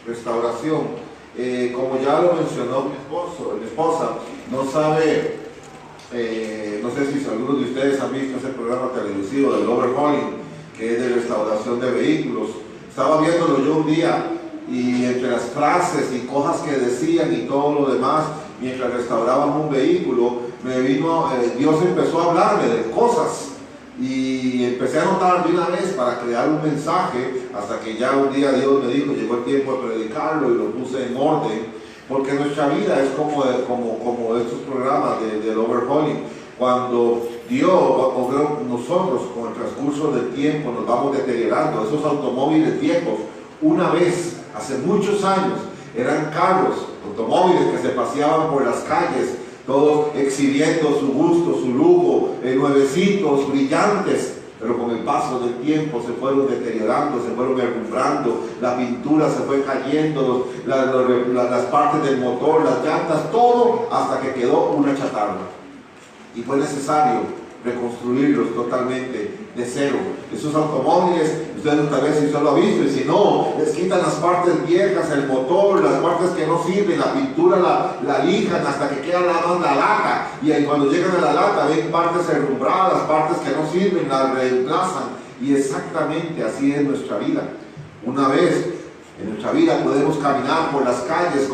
restauración. Como ya lo mencionó mi esposa, no sabe, no sé si algunos de ustedes han visto ese programa televisivo del overhauling, que es de restauración de vehículos. Estaba viéndolo yo un día y entre las frases y cosas que decían y todo lo demás, mientras restauraban un vehículo, Dios empezó a hablarme de cosas. Y empecé a anotar de una vez para crear un mensaje, hasta que ya un día Dios me dijo, llegó el tiempo de predicarlo, y lo puse en orden, porque nuestra vida es como estos programas del overhauling. Cuando nosotros con el transcurso del tiempo nos vamos deteriorando. Esos automóviles viejos, una vez, hace muchos años, eran carros, automóviles que se paseaban por las calles, todos exhibiendo su gusto, su lujo, nuevecitos, brillantes, pero con el paso del tiempo se fueron deteriorando, se fueron herrumbrando, la pintura se fue cayendo, las partes del motor, las llantas, todo, hasta que quedó una chatarra. Y fue necesario reconstruirlos totalmente de cero. Esos automóviles, ustedes tal vez si usted lo ha visto, y si no, les quitan las partes viejas, el motor, las partes que no sirven, la pintura la lijan hasta que queda nada más la lata, y ahí cuando llegan a la lata ven partes herrumbradas, partes que no sirven, las reemplazan. Y exactamente así es nuestra vida. Una vez en nuestra vida podemos caminar por las calles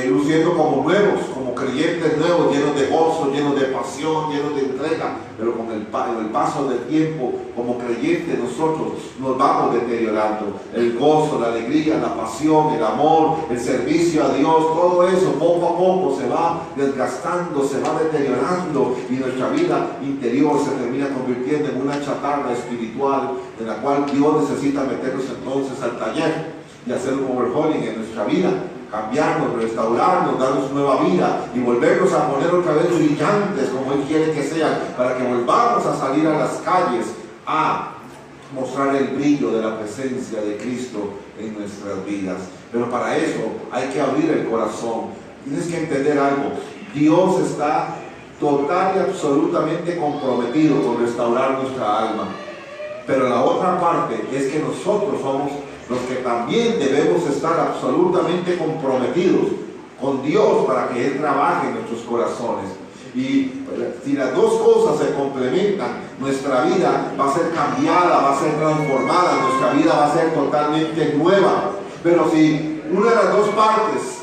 luciendo como nuevos, como creyentes nuevos, llenos de gozo, llenos de pasión, llenos de entrega, pero con el paso del tiempo, como creyentes nosotros nos vamos deteriorando. El gozo, la alegría, la pasión, el amor, el servicio a Dios, todo eso poco a poco se va desgastando, se va deteriorando, y nuestra vida interior se termina convirtiendo en una chatarra espiritual, en la cual Dios necesita meternos entonces al taller y hacer un overhauling en nuestra vida, cambiarnos, restaurarnos, darnos nueva vida y volvernos a poner otra vez brillantes como Él quiere que sean, para que volvamos a salir a las calles a mostrar el brillo de la presencia de Cristo en nuestras vidas. Pero para eso hay que abrir el corazón. Tienes que entender algo: Dios está total y absolutamente comprometido con restaurar nuestra alma, pero la otra parte es que nosotros somos los que también debemos estar absolutamente comprometidos con Dios para que Él trabaje en nuestros corazones. Y si las dos cosas se complementan, nuestra vida va a ser cambiada, va a ser transformada, nuestra vida va a ser totalmente nueva. Pero si una de las dos partes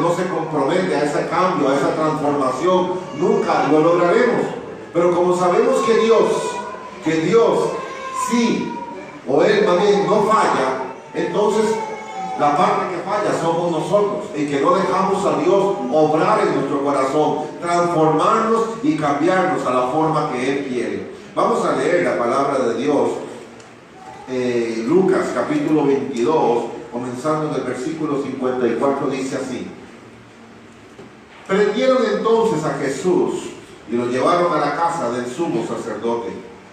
no se compromete a ese cambio, a esa transformación, nunca lo lograremos. Pero como sabemos que Dios sí, o Él también no falla, entonces la parte que falla somos nosotros, y que no dejamos a Dios obrar en nuestro corazón, transformarnos y cambiarnos a la forma que Él quiere. Vamos a leer la palabra de Dios, Lucas capítulo 22, comenzando en el versículo 54, dice así: prendieron entonces a Jesús y lo llevaron a la casa del sumo sacerdote.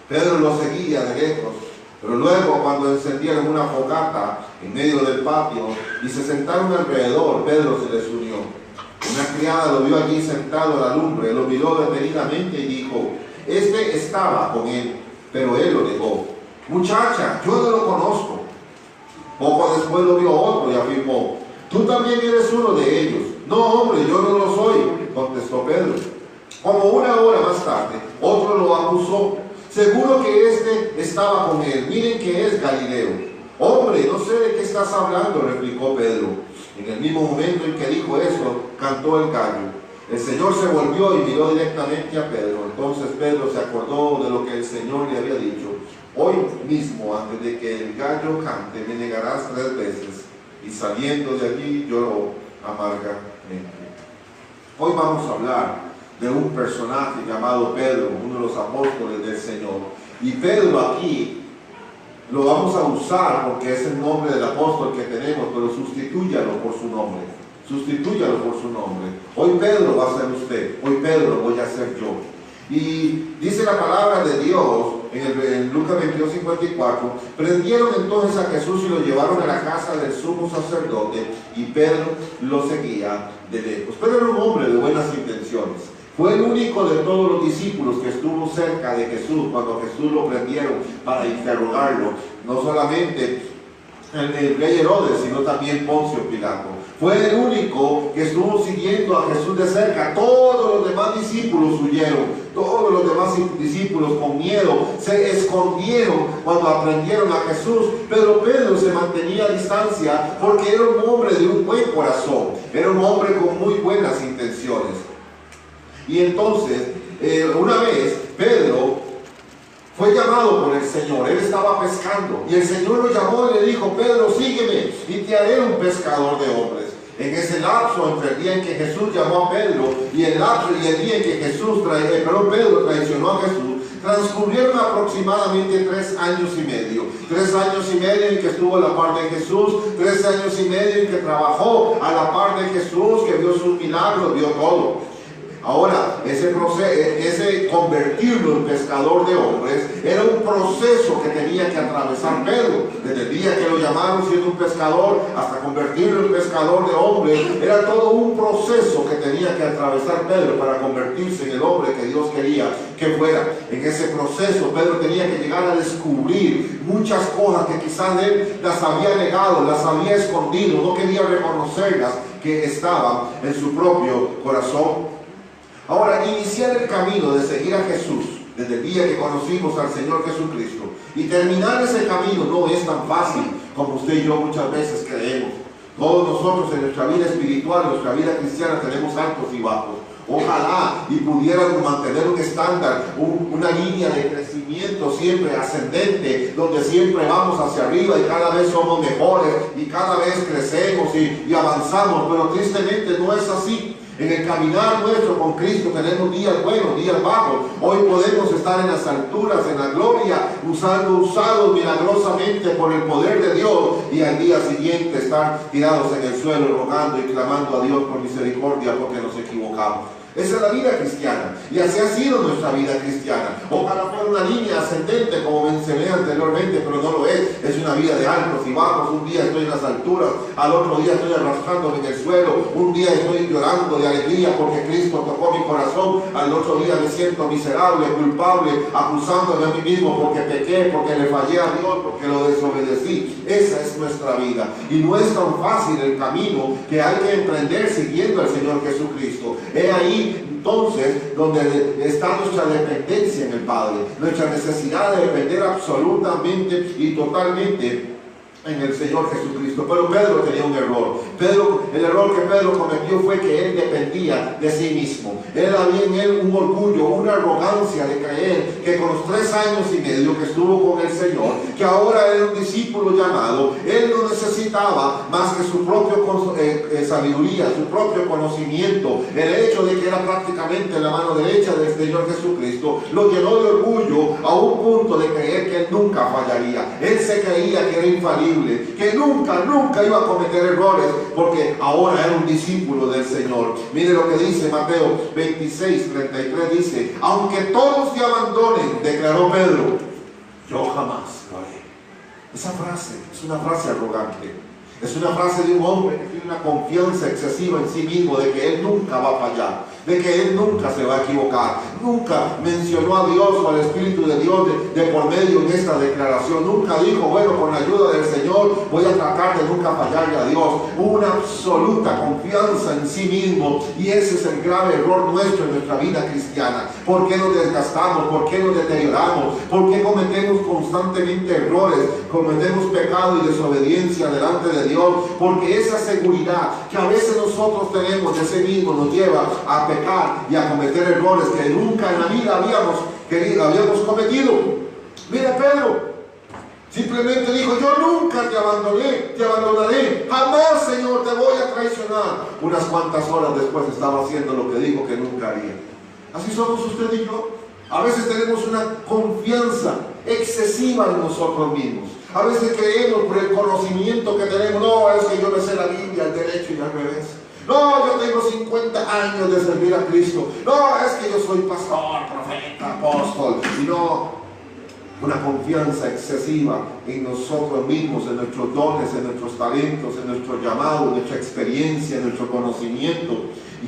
Pedro lo seguía de lejos, pero luego, cuando encendieron una fogata en medio del patio y se sentaron alrededor, Pedro se les unió. Una criada lo vio allí sentado a la lumbre, lo miró detenidamente y dijo: este estaba con él. Pero él lo negó: muchacha, yo no lo conozco. Poco después lo vio otro y afirmó: tú también eres uno de ellos. No, hombre, yo no lo soy, contestó Pedro. Como una hora más tarde, otro lo acusó: seguro que este estaba con él, miren que es Galileo. Hombre, no sé de qué estás hablando, replicó Pedro. En el mismo momento en que dijo eso, cantó el gallo. El Señor se volvió y miró directamente a Pedro. Entonces Pedro se acordó de lo que el Señor le había dicho: hoy mismo, antes de que el gallo cante, me negarás 3 veces. Y saliendo de allí lloró amargamente. Hoy vamos a hablar de un personaje llamado Pedro, uno de los apóstoles del Señor. Y Pedro aquí lo vamos a usar porque es el nombre del apóstol que tenemos, pero sustitúyalo por su nombre. Sustitúyalo por su nombre. Hoy Pedro va a ser usted, hoy Pedro voy a ser yo. Y dice la palabra de Dios en Lucas 22:54: prendieron entonces a Jesús y lo llevaron a la casa del sumo sacerdote, y Pedro lo seguía de lejos. Pedro era un hombre de buenas intenciones. Fue el único de todos los discípulos que estuvo cerca de Jesús cuando Jesús lo prendieron para interrogarlo. No solamente el rey Herodes, sino también Poncio Pilato. Fue el único que estuvo siguiendo a Jesús de cerca. Todos los demás discípulos huyeron. Todos los demás discípulos con miedo se escondieron cuando aprendieron a Jesús. Pero Pedro se mantenía a distancia porque era un hombre de un buen corazón. Era un hombre con muy buenas intenciones. Y entonces, una vez, Pedro fue llamado por el Señor. Él estaba pescando y el Señor lo llamó y le dijo: Pedro, sígueme y te haré un pescador de hombres. En ese lapso entre el día en que Jesús llamó a Pedro y el día en que Pedro traicionó a Jesús, transcurrieron aproximadamente 3 años y medio. 3 años y medio en que estuvo a la par de Jesús, 3 años y medio en que trabajó a la par de Jesús, que vio sus milagros, vio todo. Ahora, ese convertirlo en pescador de hombres era un proceso que tenía que atravesar Pedro. Desde el día que lo llamaron siendo un pescador hasta convertirlo en pescador de hombres, era todo un proceso que tenía que atravesar Pedro para convertirse en el hombre que Dios quería que fuera. En ese proceso, Pedro tenía que llegar a descubrir muchas cosas que quizás él las había negado, las había escondido, no quería reconocerlas, que estaban en su propio corazón. Ahora, iniciar el camino de seguir a Jesús desde el día que conocimos al Señor Jesucristo y terminar ese camino no es tan fácil como usted y yo muchas veces creemos. Todos nosotros en nuestra vida espiritual, en nuestra vida cristiana, tenemos altos y bajos. Ojalá y pudiéramos mantener un estándar, una línea de crecimiento siempre ascendente, donde siempre vamos hacia arriba y cada vez somos mejores y cada vez crecemos y avanzamos, pero tristemente no es así. En el caminar nuestro con Cristo tenemos días buenos, días bajos. Hoy podemos estar en las alturas, en la gloria, usados milagrosamente por el poder de Dios, y al día siguiente estar tirados en el suelo rogando y clamando a Dios por misericordia porque nos equivocamos. Esa es la vida cristiana, y así ha sido nuestra vida cristiana. Ojalá fuera una línea ascendente como mencioné anteriormente, pero no lo es. Es una vida de altos y bajos. Un día estoy en las alturas, al otro día estoy arrastrándome en el suelo, un día estoy llorando de alegría porque Cristo tocó mi corazón, al otro día me siento miserable, culpable, acusándome a mí mismo porque pequé, porque le fallé a Dios, porque lo desobedecí. Esa es nuestra vida, y no es tan fácil el camino que hay que emprender siguiendo al Señor Jesucristo. He ahí entonces donde está nuestra dependencia en el Padre, nuestra necesidad de depender absolutamente y totalmente en el Señor Jesucristo. Pero Pedro tenía un error. El error que Pedro cometió fue que él dependía de sí mismo. Había en él un orgullo, una arrogancia de creer que con los 3 años y medio que estuvo con el Señor, que ahora era un discípulo llamado, él no necesitaba más que su propia sabiduría, su propio conocimiento. El hecho de que era prácticamente la mano derecha del Señor Jesucristo lo llenó de orgullo a un punto de creer que él nunca fallaría. Él se creía que era infalible, que nunca iba a cometer errores, porque ahora era un discípulo del Señor. Mire lo que dice Mateo 26:33, dice: aunque todos te abandonen, declaró Pedro, yo jamás lo haré. Esa frase es una frase arrogante. Es una frase de un hombre que tiene una confianza excesiva en sí mismo, de que él nunca va a fallar, de que él nunca se va a equivocar. Nunca mencionó a Dios o al Espíritu de Dios de por medio en esta declaración. Nunca dijo, bueno, con la ayuda del Señor voy a tratar de nunca fallarle a Dios. Una absoluta confianza en sí mismo, y ese es el grave error nuestro en nuestra vida cristiana. ¿Por qué nos desgastamos? ¿Por qué nos deterioramos? ¿Por qué cometemos constantemente errores? Cometemos pecado y desobediencia delante de Dios, porque esa seguridad que a veces nosotros tenemos de sí mismo nos lleva a pecar y a cometer errores que nunca en la vida habíamos cometido. Mira, Pedro simplemente dijo, yo nunca te abandonaré, jamás, Señor, te voy a traicionar. Unas cuantas horas después estaba haciendo lo que dijo que nunca haría. Así somos usted y yo. A veces tenemos una confianza excesiva en nosotros mismos. A veces creemos por el conocimiento que tenemos, no, es que yo me sé la Biblia al derecho y al revés. No, yo tengo 50 años de servir a Cristo. No, es que yo soy pastor, profeta, apóstol. Y no, una confianza excesiva en nosotros mismos, en nuestros dones, en nuestros talentos, en nuestro llamado, en nuestra experiencia, en nuestro conocimiento.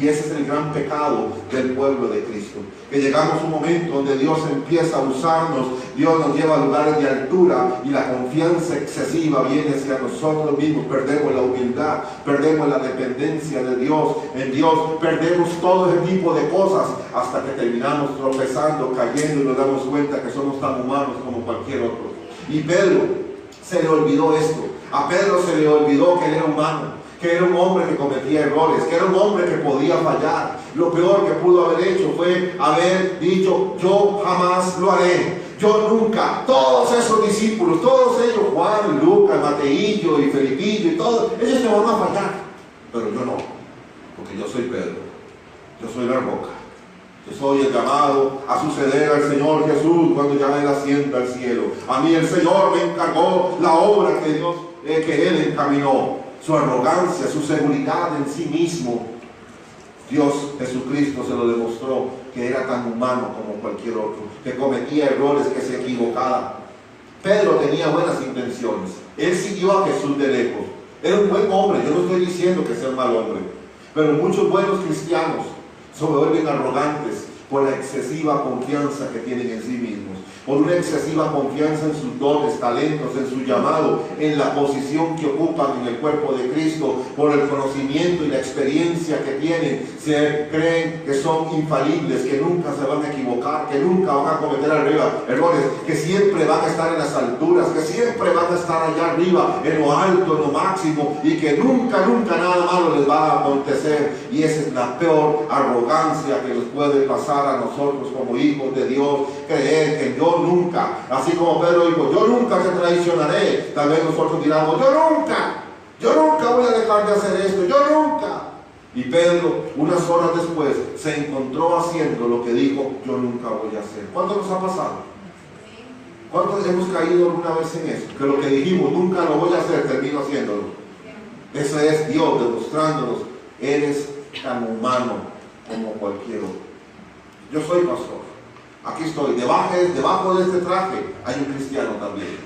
Y ese es el gran pecado del pueblo de Cristo. Que llegamos a un momento donde Dios empieza a usarnos, Dios nos lleva a lugares de altura y la confianza excesiva viene hacia nosotros mismos. Perdemos la humildad, perdemos la dependencia de Dios, en Dios, perdemos todo ese tipo de cosas hasta que terminamos tropezando, cayendo y nos damos cuenta que somos tan humanos como cualquier otro. Y Pedro se le olvidó esto. A Pedro se le olvidó que él era humano, que era un hombre que cometía errores, que era un hombre que podía fallar. Lo peor que pudo haber hecho fue haber dicho: yo jamás lo haré, yo nunca. Todos esos discípulos, todos ellos, Juan, Lucas, Mateillo y Felipillo y todos, ellos se van a fallar, pero yo no, porque yo soy Pedro, yo soy la roca. Yo soy el llamado a suceder al Señor Jesús cuando ya Él ascienda al cielo. A mí el Señor me encargó la obra que Él encaminó. Su arrogancia, su seguridad en sí mismo, Dios Jesucristo se lo demostró, que era tan humano como cualquier otro, que cometía errores, que se equivocaba. Pedro tenía buenas intenciones. Él siguió a Jesús de lejos. Era un buen hombre. Yo no estoy diciendo que sea un mal hombre, pero muchos buenos cristianos se vuelven arrogantes por la excesiva confianza que tienen en sí mismos, por una excesiva confianza en sus dones, talentos, en su llamado, en la posición que ocupan en el cuerpo de Cristo, por el conocimiento y la experiencia que tienen. Se creen que son infalibles, que nunca se van a equivocar, que nunca van a cometer errores, que siempre van a estar en las alturas, que siempre van a estar allá arriba, en lo alto, en lo máximo, y que nunca nada malo les va a acontecer. Y esa es la peor arrogancia que nos puede pasar a nosotros como hijos de Dios, creer que yo nunca, así como Pedro dijo: yo nunca te traicionaré. Tal vez nosotros diramos: yo nunca voy a dejar de hacer esto, yo nunca. Y Pedro, unas horas después, se encontró haciendo lo que dijo: yo nunca voy a hacer. ¿Cuánto nos ha pasado? ¿Cuántos hemos caído alguna vez en eso? Que lo que dijimos: nunca lo voy a hacer, termino haciéndolo. Eso es Dios demostrándonos: eres tan humano como cualquier otro. Yo soy pastor, aquí estoy, debajo de este traje hay un cristiano también,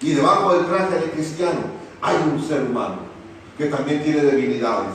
y debajo del traje del cristiano hay un ser humano que también tiene debilidades,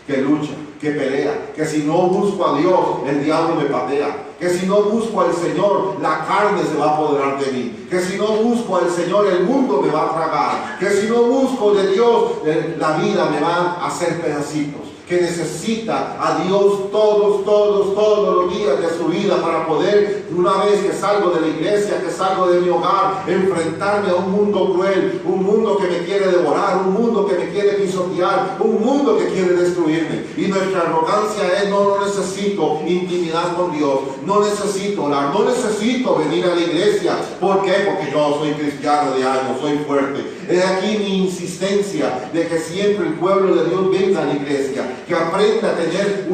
que lucha, que pelea, que si no busco a Dios, el diablo me patea, que si no busco al Señor, la carne se va a apoderar de mí, que si no busco al Señor, el mundo me va a tragar, que si no busco de Dios, la vida me va a hacer pedacitos, que necesita a Dios todos los días de su vida para poder, una vez que salgo de la iglesia, que salgo de mi hogar, enfrentarme a un mundo cruel, un mundo que me quiere devorar, un mundo que me quiere pisotear, un mundo que quiere destruirme. Y nuestra arrogancia es: no necesito intimidad con Dios, no necesito orar, no necesito venir a la iglesia. ¿Por qué? Porque yo soy cristiano de años, soy fuerte. Es aquí mi insistencia de que siempre el pueblo de Dios venga a la iglesia, que aprenda a tener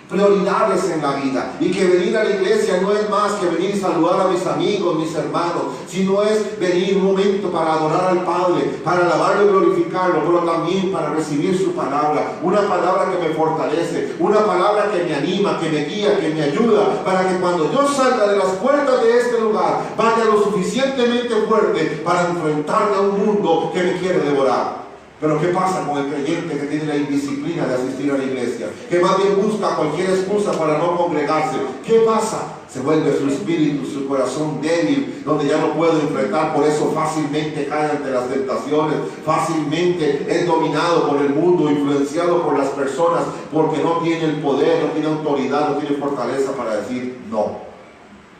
prioridades en la vida, y que venir a la iglesia no es más que venir y saludar a mis amigos, mis hermanos, sino es venir un momento para adorar al Padre, para alabarlo y glorificarlo, pero también para recibir su palabra, una palabra que me fortalece, una palabra que me anima, que me guía, que me ayuda, para que cuando yo salga de las puertas de este lugar, vaya lo suficientemente fuerte para enfrentarme a un mundo que me quiere devorar. Pero ¿qué pasa con el creyente que tiene la indisciplina de asistir a la iglesia? Que más bien busca cualquier excusa para no congregarse. ¿Qué pasa? Se vuelve su espíritu, su corazón débil, donde ya no puede enfrentar, por eso fácilmente cae ante las tentaciones, fácilmente es dominado por el mundo, influenciado por las personas, porque no tiene el poder, no tiene autoridad, no tiene fortaleza para decir no.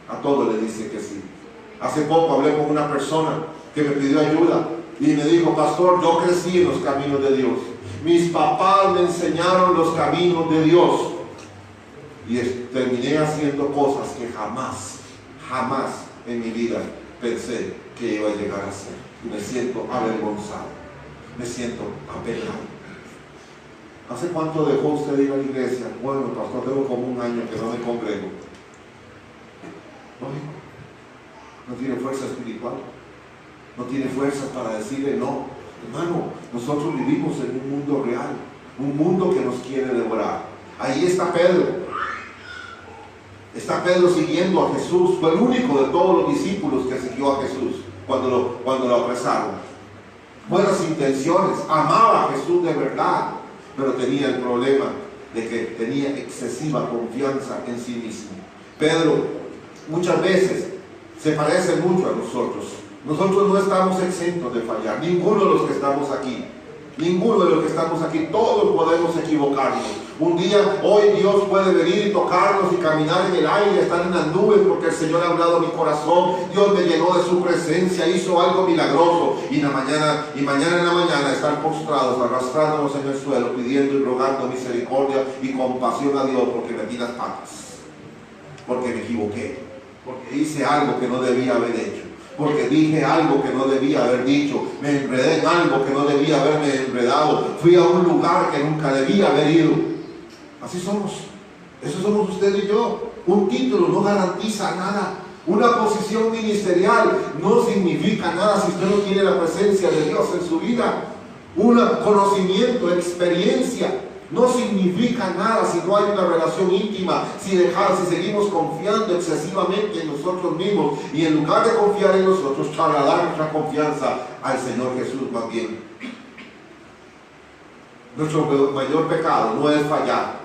A todo le dice que sí. Hace poco hablé con una persona que me pidió ayuda y me dijo: pastor, yo crecí en los caminos de Dios, mis papás me enseñaron los caminos de Dios, y terminé haciendo cosas que jamás en mi vida pensé que iba a llegar a hacer. Y me siento avergonzado, me siento apelado. ¿Hace cuánto dejó usted ir a la iglesia? Bueno, pastor, tengo como un año que no me congrego. No tiene fuerza espiritual, no tiene fuerza para decirle no. Hermano, nosotros vivimos en un mundo real, un mundo que nos quiere devorar. Ahí está Pedro. Está Pedro siguiendo a Jesús. Fue el único de todos los discípulos que siguió a Jesús cuando lo apresaron. Buenas intenciones, amaba a Jesús de verdad, pero tenía el problema de que tenía excesiva confianza en sí mismo. Pedro muchas veces se parece mucho a nosotros. Nosotros no estamos exentos de fallar, ninguno de los que estamos aquí. Ninguno de los que estamos aquí, todos podemos equivocarnos. Un día, hoy Dios puede venir y tocarnos y caminar en el aire, estar en las nubes porque el Señor ha hablado a mi corazón. Dios me llenó de su presencia, hizo algo milagroso. Y mañana en la mañana estar postrados, arrastrándonos en el suelo, pidiendo y rogando misericordia y compasión a Dios porque metí las patas, porque me equivoqué, porque hice algo que no debía haber hecho, porque dije algo que no debía haber dicho, me enredé en algo que no debía haberme enredado, fui a un lugar que nunca debía haber ido. Así somos, eso somos usted y yo. Un título no garantiza nada, una posición ministerial no significa nada si usted no tiene la presencia de Dios en su vida. Un conocimiento, experiencia no significa nada si no hay una relación íntima, si seguimos confiando excesivamente en nosotros mismos y en lugar de confiar en nosotros, trasladar nuestra confianza al Señor Jesús más bien. Nuestro mayor pecado no es fallar.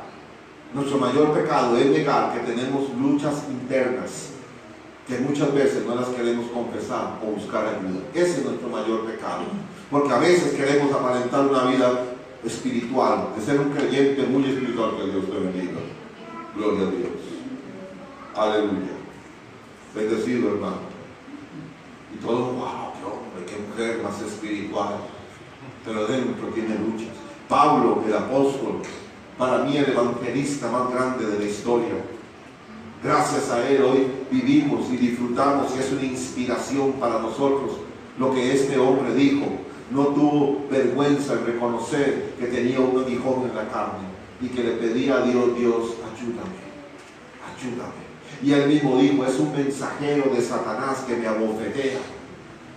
Nuestro mayor pecado es negar que tenemos luchas internas que muchas veces no las queremos confesar o buscar ayuda. Ese es nuestro mayor pecado. Porque a veces queremos aparentar una vida espiritual, de ser un creyente muy espiritual. Que Dios te bendiga. Gloria a Dios. Aleluya. Bendecido, hermano. Y todo, wow, qué hombre, qué mujer más espiritual. Pero dentro tiene luchas. Pablo, el apóstol, para mí el evangelista más grande de la historia. Gracias a él hoy vivimos y disfrutamos y es una inspiración para nosotros lo que este hombre dijo. No tuvo vergüenza en reconocer que tenía un aguijón en la carne y que le pedía a Dios, Dios, ayúdame, ayúdame. Y él mismo dijo, es un mensajero de Satanás que me abofetea.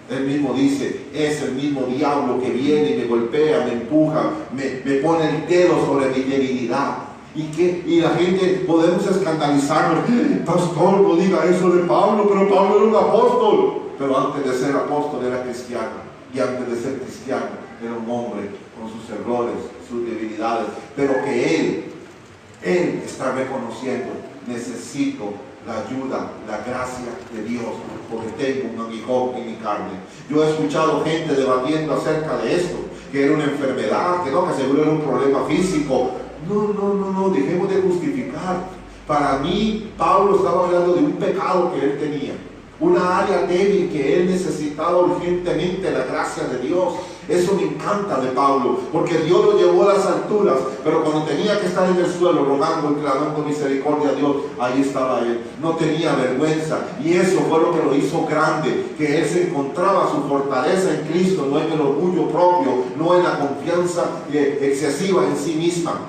Él mismo dice, es el mismo diablo que viene y me golpea, me empuja, me pone el dedo sobre mi debilidad. Y la gente podemos escandalizarnos, pastor, no diga eso de Pablo, pero Pablo era un apóstol. Pero antes de ser apóstol era cristiano. Y antes de ser cristiano era un hombre con sus errores, sus debilidades, pero que él está reconociendo, necesito la ayuda, la gracia de Dios, porque tengo un aguijón en mi carne. Yo he escuchado gente debatiendo acerca de esto, que era una enfermedad, que seguro era un problema físico. No, dejemos de justificar. Para mí, Pablo estaba hablando de un pecado que él tenía, una área débil que él necesitaba urgentemente la gracia de Dios. Eso me encanta de Pablo, porque Dios lo llevó a las alturas, pero cuando tenía que estar en el suelo rogando y clamando misericordia a Dios, ahí estaba él. No tenía vergüenza, y eso fue lo que lo hizo grande, que él se encontraba su fortaleza en Cristo, no en el orgullo propio, no en la confianza excesiva en sí misma.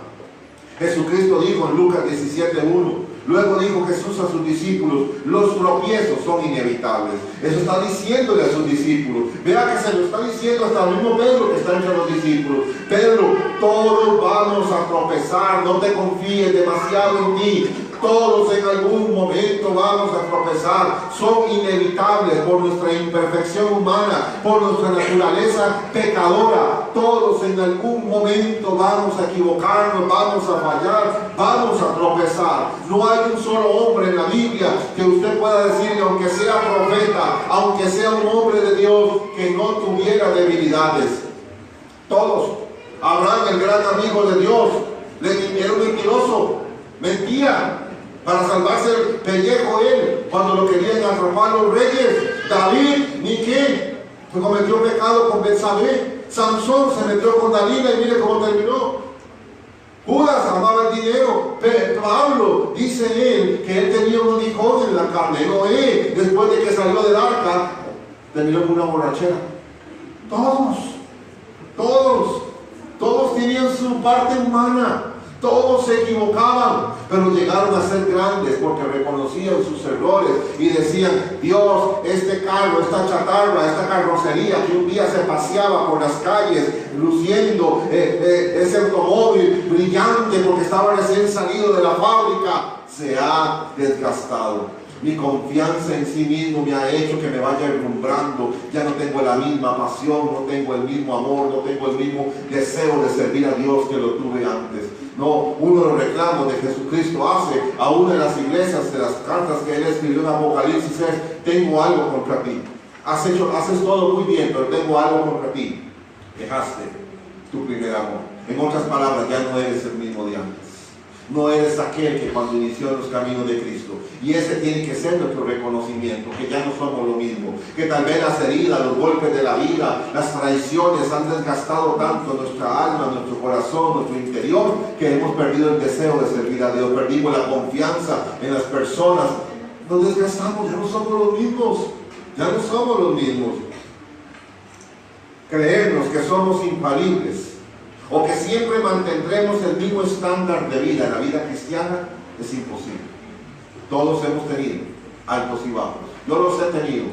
Jesucristo dijo en Lucas 17:1, luego dijo Jesús a sus discípulos, los tropiezos son inevitables. Eso está diciéndole a sus discípulos. Vea que se lo está diciendo hasta el mismo Pedro que está entre los discípulos. Pedro, todos vamos a tropezar, no te confíes demasiado en ti. Todos en algún momento vamos a tropezar. Son inevitables por nuestra imperfección humana, por nuestra naturaleza pecadora. Todos en algún momento vamos a equivocarnos, vamos a fallar, vamos a tropezar. No hay un solo hombre en la Biblia que usted pueda decirle, aunque sea profeta, aunque sea un hombre de Dios, que no tuviera debilidades. Todos. Abraham, el gran amigo de Dios, era un mentiroso, mentía para salvarse el pellejo él, cuando lo querían atrapar los reyes. David, Miquel, se cometió pecado con Betsabé. Sansón se metió con Dalila y mire cómo terminó. Judas amaba el dinero. Pablo, dice él, que él tenía un aguijón en la carne. Noé, después de que salió del arca, terminó con una borrachera. Todos tenían su parte humana. Todos se equivocaban, pero llegaron a ser grandes porque reconocían sus errores y decían, Dios, este carro, esta chatarra, esta carrocería que un día se paseaba por las calles luciendo ese automóvil brillante porque estaba recién salido de la fábrica, se ha desgastado. Mi confianza en sí mismo me ha hecho que me vaya deslumbrando. Ya no tengo la misma pasión, no tengo el mismo amor, no tengo el mismo deseo de servir a Dios que lo tuve antes. No, uno de los reclamos de Jesucristo hace a una de las iglesias, de las cartas que Él escribió en Apocalipsis es: tengo algo contra ti. Haces todo muy bien, pero tengo algo contra ti. Dejaste tu primer amor. En otras palabras, ya no eres el mismo de antes. No eres aquel que cuando inició los caminos de Cristo. Y ese tiene que ser nuestro reconocimiento, que ya no somos lo mismo, que tal vez las heridas, los golpes de la vida, las traiciones han desgastado tanto nuestra alma, nuestro corazón, nuestro interior, que hemos perdido el deseo de servir a Dios, perdimos la confianza en las personas, nos desgastamos, ya no somos los mismos, ya no somos los mismos. Creernos que somos infalibles o que siempre mantendremos el mismo estándar de vida en la vida cristiana es imposible. Todos hemos tenido altos y bajos. Yo los he tenido.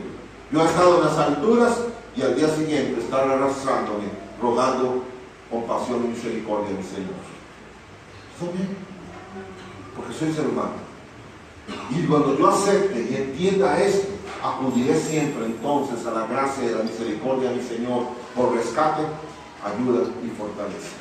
Yo he estado en las alturas y al día siguiente estar arrastrándome, rogando compasión y misericordia de mi Señor. ¿Está bien? Porque soy ser humano. Y cuando yo acepte y entienda esto, acudiré siempre entonces a la gracia y a la misericordia de mi Señor por rescate, ayuda y fortaleza.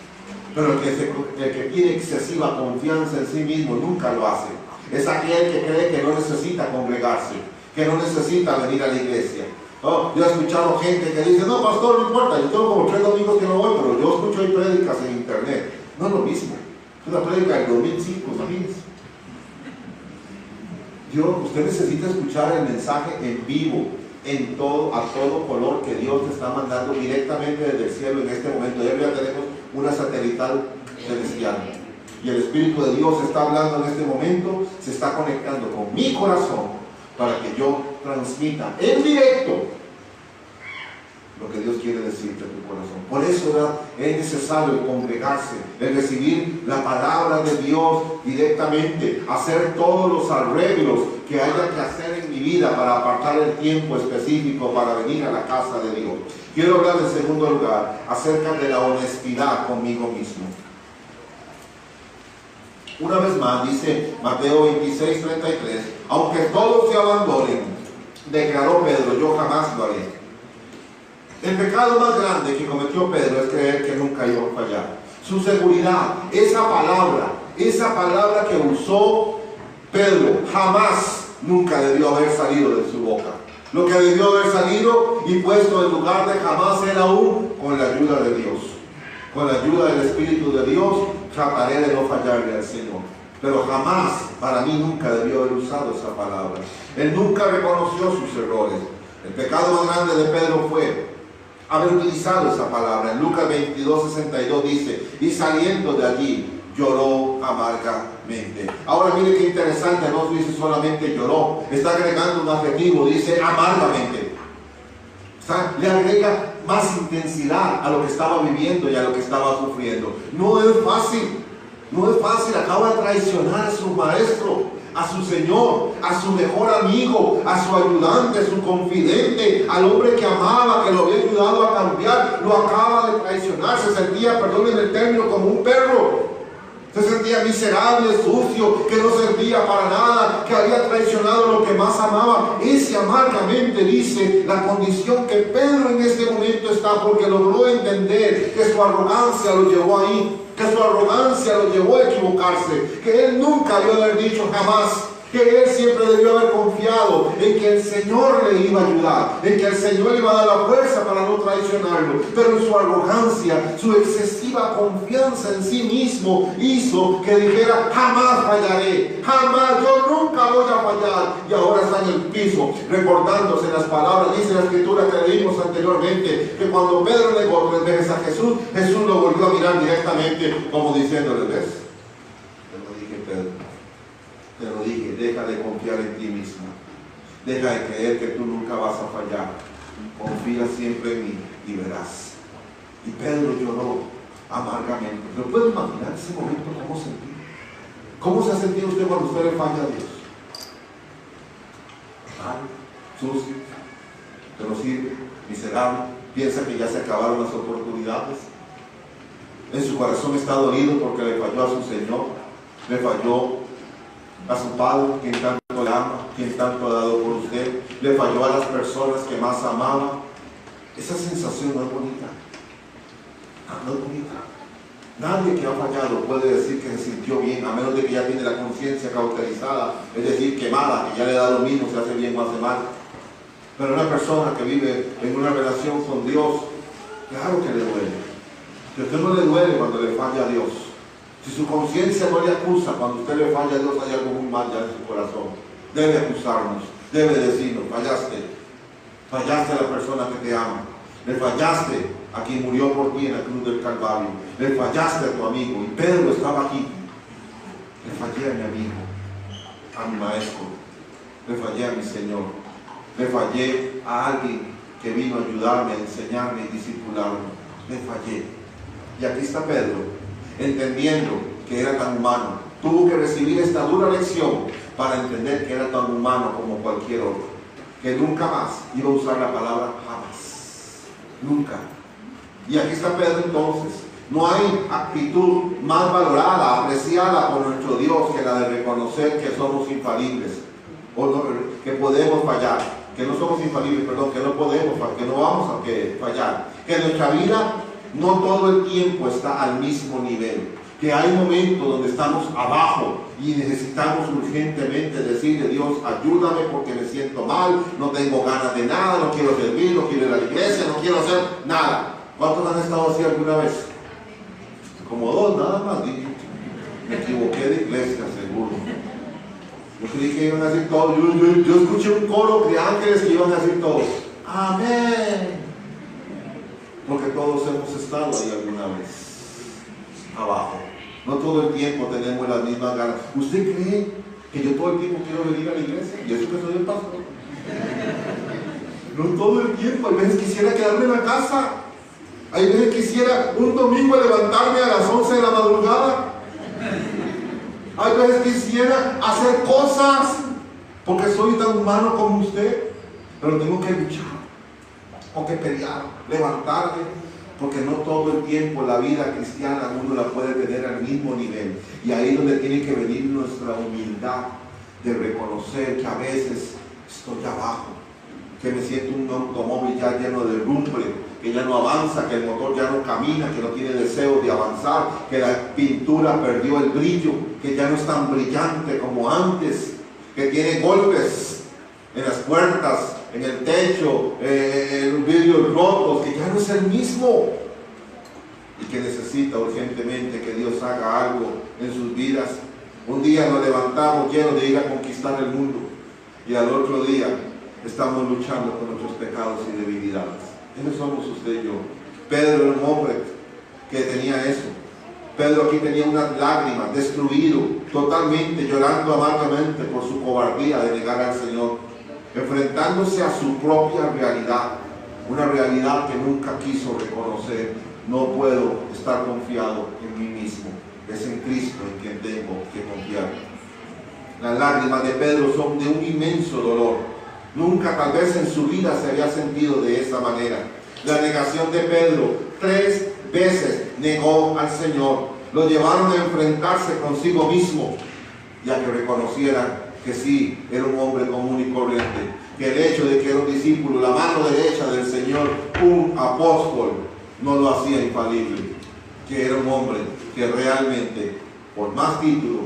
Pero el que tiene excesiva confianza en sí mismo nunca lo hace. Es aquel que cree que no necesita congregarse, que no necesita venir a la iglesia. Oh, yo he escuchado gente que dice: no, pastor, no importa, yo tengo como 3 domingos que no voy, pero yo escucho ahí prédicas en internet. No es lo mismo. Es una prédica del 2005, imagínense. Usted necesita escuchar el mensaje en vivo, a todo color, que Dios te está mandando directamente desde el cielo en este momento. Ya tenemos una satelital celestial. Y el Espíritu de Dios está hablando en este momento, se está conectando con mi corazón para que yo transmita en directo lo que Dios quiere decirte a tu corazón. Por eso es necesario el congregarse, el recibir la palabra de Dios directamente, hacer todos los arreglos que haya que hacer en mi vida para apartar el tiempo específico para venir a la casa de Dios. Quiero hablar en segundo lugar acerca de la honestidad conmigo mismo. Una vez más dice Mateo 26:33: aunque todos se abandonen, declaró Pedro, yo jamás lo haré. El pecado más grande que cometió Pedro es creer que nunca iba a fallar. Su seguridad, esa palabra que usó Pedro, jamás, nunca debió haber salido de su boca. Lo que debió haber salido y puesto en lugar de jamás era aún con la ayuda de Dios. Con la ayuda del Espíritu de Dios, trataré de no fallarle al Señor. Pero jamás, para mí, nunca debió haber usado esa palabra. Él nunca reconoció sus errores. El pecado más grande de Pedro fue haber utilizado esa palabra. En Lucas 22:62 dice: y saliendo de allí, lloró amargamente. Ahora mire qué interesante, no dice solamente lloró, está agregando un adjetivo, dice amargamente. Le agrega más intensidad a lo que estaba viviendo y a lo que estaba sufriendo. No es fácil, acaba de traicionar a su maestro, a su Señor, a su mejor amigo, a su ayudante, a su confidente, al hombre que amaba, que lo había ayudado a cambiar, lo acaba de traicionar. Se sentía, perdonen el término, como un perro. Se sentía miserable, sucio, que no servía para nada, que había traicionado lo que más amaba. Ese amargamente dice la condición que Pedro en este momento está, porque logró entender que su arrogancia lo llevó ahí, que su arrogancia lo llevó a equivocarse, que él nunca debió haber dicho jamás, que él siempre debió haber confiado en que el Señor le iba a ayudar, en que el Señor le iba a dar la fuerza para no traicionarlo. Pero en su arrogancia, su excesiva confianza en sí mismo hizo que dijera: jamás fallaré, jamás, yo nunca voy a fallar. Y ahora está en el piso, recordándose las palabras. Dice la escritura que leímos anteriormente, que cuando Pedro negó 3 veces a Jesús, Jesús lo volvió a mirar directamente, como diciéndole: ¿ves? Te lo dije, Pedro. Te lo dije, deja de confiar en ti mismo. Deja de creer que tú nunca vas a fallar. Confía siempre en mí y verás. Y Pedro lloró amargamente. ¿Pero puede imaginar ese momento cómo sentía? ¿Cómo se ha sentido usted cuando usted le falla a Dios? Malo, sucio, que no sirve, miserable. Piensa que ya se acabaron las oportunidades. En su corazón está dolido porque le falló a su Señor, le falló a su padre, que en tanto le ama, quien tanto ha dado por usted, le falló a las personas que más amaba. Esa sensación no es bonita. No es bonita. Nadie que ha fallado puede decir que se sintió bien, a menos de que ya tiene la conciencia cauterizada, es decir, quemada, que ya le da lo mismo si hace bien o hace mal. Pero una persona que vive en una relación con Dios, claro que le duele. Si a usted no le duele cuando le falla a Dios, si su conciencia no le acusa cuando usted le falla a Dios, hay algo muy mal ya en su corazón. Debe acusarnos, debe decirnos: fallaste a la persona que te ama, le fallaste a quien murió por ti en la cruz del Calvario, le fallaste a tu amigo. Y Pedro estaba aquí. Le fallé a mi amigo, a mi maestro, le fallé a mi Señor, le fallé a alguien que vino a ayudarme, a enseñarme y discipularme. Le fallé. Y aquí está Pedro, entendiendo que era tan humano. Tuvo que recibir esta dura lección para entender que era tan humano como cualquier otro, que nunca más iba a usar la palabra jamás. Nunca. Y aquí está Pedro entonces. No hay actitud más valorada, apreciada por nuestro Dios que la de reconocer que somos infalibles, o no, que podemos fallar, que no somos infalibles, perdón, que no podemos, que no vamos a fallar, que nuestra vida no todo el tiempo está al mismo nivel, que hay momentos donde estamos abajo y necesitamos urgentemente decirle: Dios, ayúdame porque me siento mal, no tengo ganas de nada, no quiero servir, no quiero ir a la iglesia, no quiero hacer nada. ¿Cuántos han estado así alguna vez? Como dos, nada más. Me equivoqué de iglesia, seguro. Yo creí que iban a decir todos. Yo escuché un coro de ángeles que iban a decir todos: amén. Porque todos hemos estado ahí alguna vez, abajo. No todo el tiempo tenemos las mismas ganas. ¿Usted cree que yo todo el tiempo quiero venir a la iglesia? Y eso que soy el pastor. No todo el tiempo. Hay veces quisiera quedarme en la casa. Hay veces quisiera un domingo levantarme a las 11 de la madrugada. Hay veces quisiera hacer cosas porque soy tan humano como usted. Pero tengo que luchar, tengo que pelear, levantarme, porque no todo el tiempo la vida cristiana uno la puede tener al mismo nivel. Y ahí es donde tiene que venir nuestra humildad de reconocer que a veces estoy abajo, que me siento un automóvil ya lleno de lumbre, que ya no avanza, que el motor ya no camina, que no tiene deseo de avanzar, que la pintura perdió el brillo, que ya no es tan brillante como antes, que tiene golpes en las puertas, en el techo, en los vidrios rotos, que ya no es el mismo, y que necesita urgentemente que Dios haga algo en sus vidas. Un día nos levantamos llenos de ir a conquistar el mundo, y al otro día estamos luchando con nuestros pecados y debilidades. ¿Quiénes somos usted y yo? Pedro era un hombre que tenía eso. Pedro aquí tenía unas lágrimas, destruido, totalmente, llorando amargamente por su cobardía de negar al Señor, enfrentándose a su propia realidad, una realidad que nunca quiso reconocer. No puedo estar confiado en mí mismo, es en Cristo en quien tengo que confiar. Las lágrimas de Pedro son de un inmenso dolor. Nunca tal vez en su vida se había sentido de esa manera. La negación de Pedro, 3 veces negó al Señor. Lo llevaron a enfrentarse consigo mismo y a que reconocieran que sí, era un hombre común y corriente, que el hecho de que era un discípulo, la mano derecha del Señor, un apóstol, no lo hacía infalible, que era un hombre que realmente, por más título,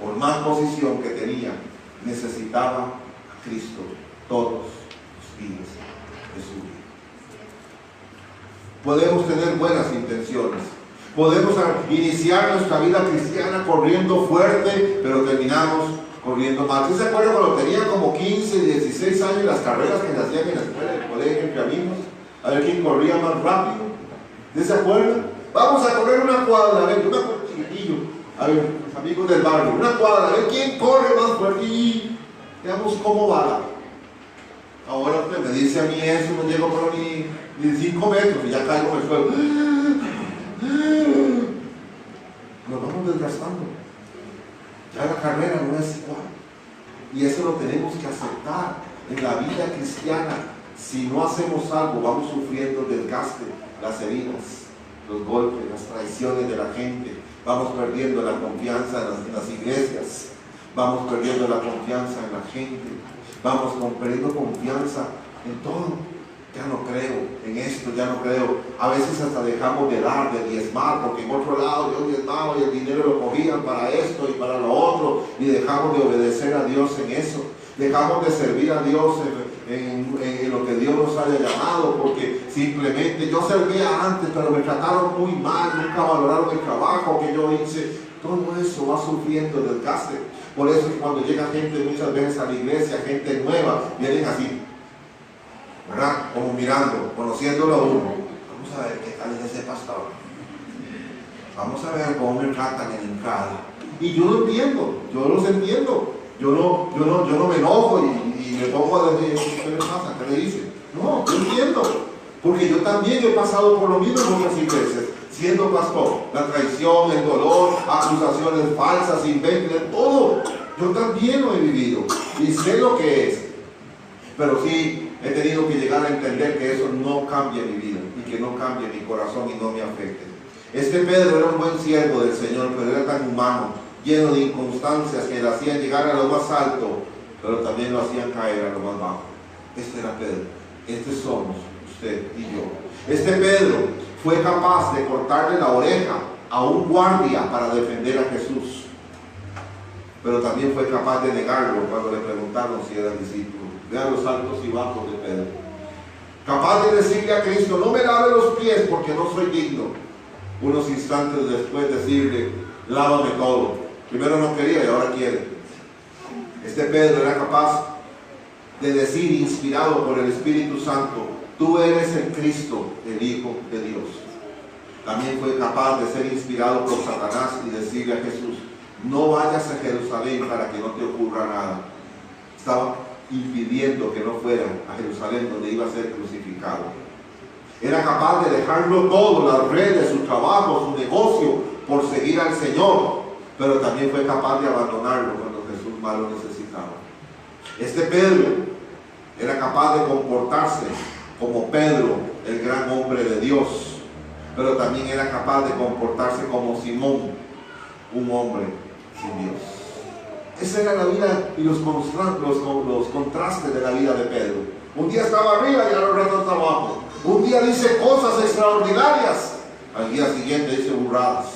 por más posición que tenía, necesitaba Cristo todos los días de su vida. Podemos tener buenas intenciones, podemos iniciar nuestra vida cristiana corriendo fuerte, pero terminamos corriendo mal. ¿Sí se acuerdan cuando tenía como 15, 16 años las carreras que se hacían en la escuela, en el colegio, entre amigos? A ver quién corría más rápido. ¿Sí se acuerdan? Vamos a correr una cuadra, a ver, yo me acuerdo chiquitillo, a ver, los amigos del barrio, una cuadra, a ver quién corre más fuerte y veamos cómo va. Ahora usted me dice a mí eso, no llego por ni 5 metros y ya caigo en el suelo. Nos vamos desgastando. Ya la carrera no es igual. Y eso lo tenemos que aceptar en la vida cristiana. Si no hacemos algo, vamos sufriendo el desgaste, las heridas, los golpes, las traiciones de la gente. Vamos perdiendo la confianza en las iglesias. vamos perdiendo la confianza en la gente, vamos perdiendo confianza en todo. Ya no creo en esto, ya no creo. A veces hasta dejamos de dar, de diezmar, porque en otro lado yo diezmaba y el dinero lo cogían para esto y para lo otro, y dejamos de obedecer a Dios en eso. Dejamos de servir a Dios en lo que Dios nos haya llamado, porque simplemente yo servía antes, pero me trataron muy mal, nunca valoraron el trabajo que yo hice. Todo eso va sufriendo desgaste. Por eso es que cuando llega gente muchas veces a la iglesia, gente nueva, vienen así, ¿verdad? Como mirando, conociéndolo a uno. Vamos a ver qué tal es ese pastor. Vamos a ver cómo me tratan en la entrada. Y yo lo entiendo, yo los entiendo. Yo no me enojo y me pongo a decir, ¿qué le pasa? ¿Qué le dice? No, yo entiendo. Porque yo también he pasado por lo mismo muchas veces, siendo pastor. La traición, el dolor, acusaciones falsas, inventos, todo. Yo también lo he vivido y sé lo que es. Pero sí he tenido que llegar a entender que eso no cambia mi vida y que no cambie mi corazón y no me afecte. Este Pedro era un buen siervo del Señor, pero era tan humano, lleno de inconstancias que le hacían llegar a lo más alto, pero también lo hacían caer a lo más bajo. Este era Pedro. Este somos usted y yo. Este Pedro fue capaz de cortarle la oreja a un guardia para defender a Jesús, pero también fue capaz de negarlo cuando le preguntaron si era discípulo. Vean los altos y bajos de Pedro. Capaz de decirle a Cristo, no me lave los pies porque no soy digno. Unos instantes después decirle, lávame todo. Primero no quería y ahora quiere. Este Pedro era capaz de decir, inspirado por el Espíritu Santo, tú eres el Cristo, el Hijo de Dios. También fue capaz de ser inspirado por Satanás y decirle a Jesús, no vayas a Jerusalén para que no te ocurra nada. Estaba impidiendo que no fuera a Jerusalén donde iba a ser crucificado. Era capaz de dejarlo todo, las redes, su trabajo, su negocio, por seguir al Señor, pero también fue capaz de abandonarlo cuando Jesús más lo necesitaba. Este Pedro era capaz de comportarse como Pedro, el gran hombre de Dios, pero también era capaz de comportarse como Simón, un hombre sin Dios. Esa era la vida y los contrastes de la vida de Pedro. Un día estaba arriba y al rato estaba abajo. Un día dice cosas extraordinarias, al día siguiente dice burradas.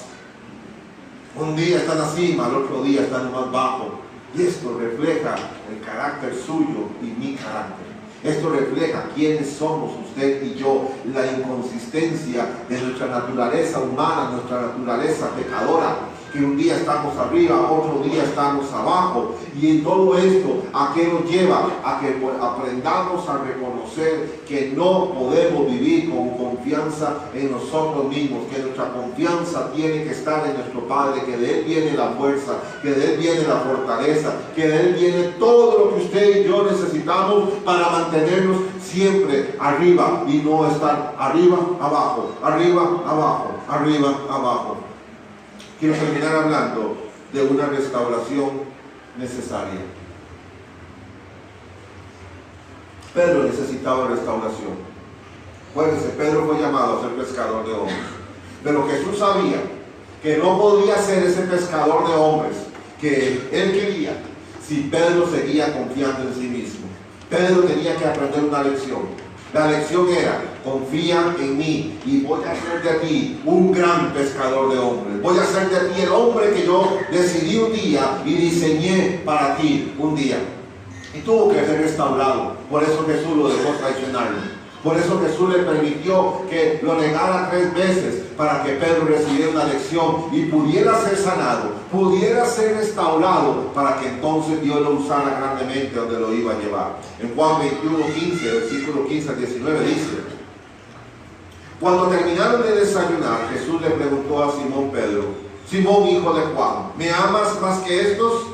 Un día está en la cima, al otro día está en lo más bajo. Y esto refleja el carácter suyo y mi carácter. Esto refleja quiénes somos usted y yo, la inconsistencia de nuestra naturaleza humana, nuestra naturaleza pecadora, que un día estamos arriba, otro día estamos abajo. Y en todo esto, ¿a qué nos lleva? A que aprendamos a reconocer que no podemos vivir con confianza en nosotros mismos, que nuestra confianza tiene que estar en nuestro Padre, que de Él viene la fuerza, que de Él viene la fortaleza, que de Él viene todo lo que usted y yo necesitamos para mantenernos siempre arriba y no estar arriba, abajo, arriba, abajo, arriba, abajo. Quiero terminar hablando de una restauración necesaria. Pedro necesitaba restauración. Acuérdense, Pedro fue llamado a ser pescador de hombres. Pero Jesús sabía que no podía ser ese pescador de hombres que él quería si Pedro seguía confiando en sí mismo. Pedro tenía que aprender una lección. La lección era, confía en mí y voy a hacer de ti un gran pescador de hombres. Voy a hacer de ti el hombre que yo decidí un día y diseñé para ti un día. Y tuvo que ser restaurado. Por eso Jesús lo dejó traicionarlo. Por eso Jesús le permitió que lo negara 3 veces para que Pedro recibiera una lección y pudiera ser sanado, pudiera ser restaurado, para que entonces Dios lo usara grandemente donde lo iba a llevar. En Juan 21:15, versículo 15 al 19 dice: cuando terminaron de desayunar, Jesús le preguntó a Simón Pedro: Simón, hijo de Juan, ¿me amas más que estos?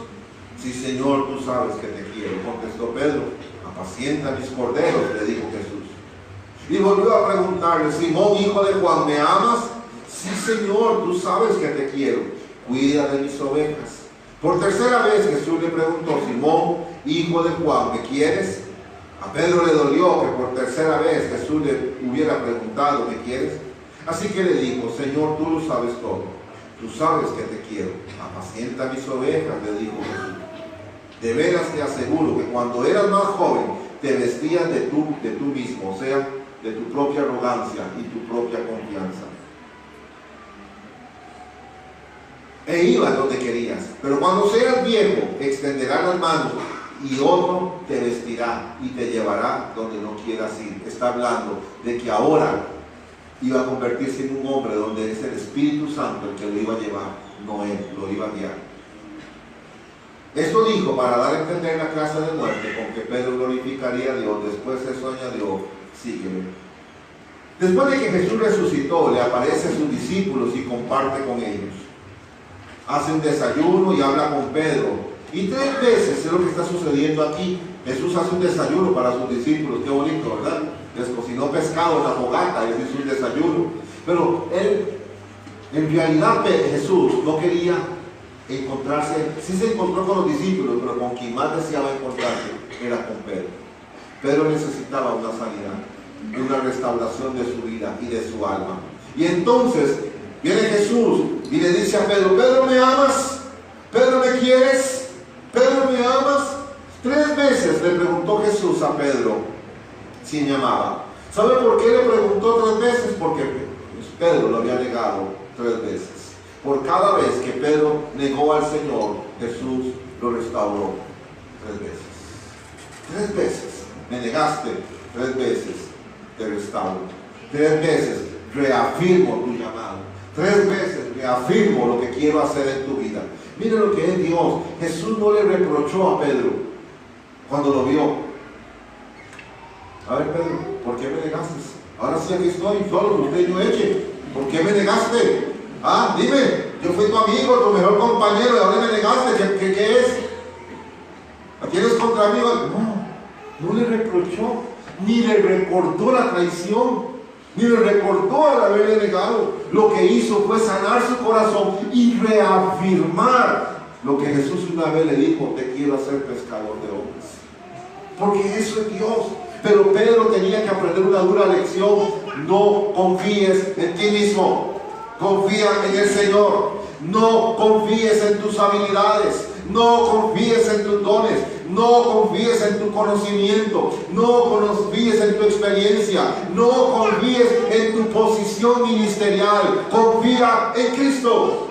Sí, Señor, tú sabes que te quiero, contestó Pedro. Apacienta mis corderos, le dijo Jesús. Y volvió a preguntarle: Simón, hijo de Juan, ¿me amas? Sí, Señor, tú sabes que te quiero. Cuida de mis ovejas. Por tercera vez Jesús le preguntó: Simón, hijo de Juan, ¿me quieres? A Pedro le dolió que por tercera vez Jesús le hubiera preguntado: ¿me quieres? Así que le dijo: Señor, tú lo sabes todo. Tú sabes que te quiero. Apacienta mis ovejas, le dijo Jesús. De veras te aseguro que cuando eras más joven te vestías de tú mismo, o sea, de tu propia arrogancia y tu propia confianza. E ibas donde querías, pero cuando seas viejo extenderás las manos y otro te vestirá y te llevará donde no quieras ir. Está hablando de que ahora iba a convertirse en un hombre donde es el Espíritu Santo el que lo iba a llevar, no él, lo iba a guiar. Esto dijo para dar a entender la clase de muerte con que Pedro glorificaría a Dios. Después eso añadió, sígueme. Después de que Jesús resucitó, le aparece a sus discípulos y comparte con ellos. Hace un desayuno y habla con Pedro. Y 3 veces es lo que está sucediendo aquí. Jesús hace un desayuno para sus discípulos. Qué bonito, ¿verdad? Les cocinó pescado en la fogata, les hizo un desayuno. Pero él, en realidad Jesús no quería encontrarse, sí se encontró con los discípulos, pero con quien más deseaba encontrarse era con Pedro. Pedro necesitaba una sanidad, una restauración de su vida y de su alma. Y entonces viene Jesús y le dice a Pedro: Pedro, ¿me amas? Pedro, ¿me quieres? Pedro, ¿me amas? 3 veces le preguntó Jesús a Pedro si me amaba. ¿Sabe por qué le preguntó 3 veces? Porque Pedro lo había negado 3 veces. Por cada vez que Pedro negó al Señor, Jesús lo restauró 3 veces. 3 veces. Me negaste, 3 veces te restauro. 3 veces reafirmo tu llamado. 3 veces reafirmo lo que quiero hacer en tu vida. Mira lo que es Dios. Jesús no le reprochó a Pedro cuando lo vio. A ver, Pedro, ¿por qué me negaste? Ahora sí aquí estoy, solo usted y yo eche. ¿Por qué me negaste? Ah, dime, yo fui tu amigo, tu mejor compañero, y ahora me negaste. ¿Qué es? ¿Tienes contra mí? No le reprochó, ni le recordó la traición, ni le recordó el haberle negado. Lo que hizo fue sanar su corazón y reafirmar lo que Jesús una vez le dijo: te quiero hacer pescador de hombres. Porque eso es Dios. Pero Pedro tenía que aprender una dura lección: no confíes en ti mismo. Confía en el Señor. No confíes en tus habilidades. No confíes en tus dones. No confíes en tu conocimiento. No confíes en tu experiencia. No confíes en tu posición ministerial. Confía en Cristo.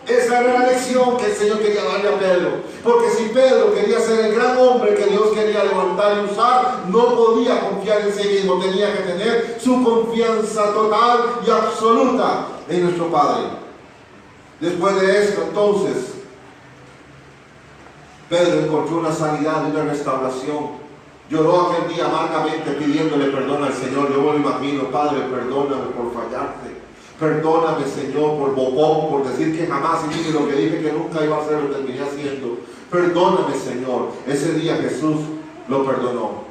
Esa era la lección que el Señor quería darle a Pedro. Porque si Pedro quería ser el gran hombre que Dios quería levantar y usar, no podía confiar en sí mismo. Tenía que tener su confianza total y absoluta en nuestro Padre. Después de esto, entonces, Pedro encontró una sanidad y una restauración. Lloró aquel día amargamente pidiéndole perdón al Señor. Yo me lo imagino: Padre, perdóname por fallarte. Perdóname, Señor, por bocón, por decir que jamás hice lo que dije que nunca iba a hacer, lo terminé haciendo. Perdóname, Señor. Ese día Jesús lo perdonó.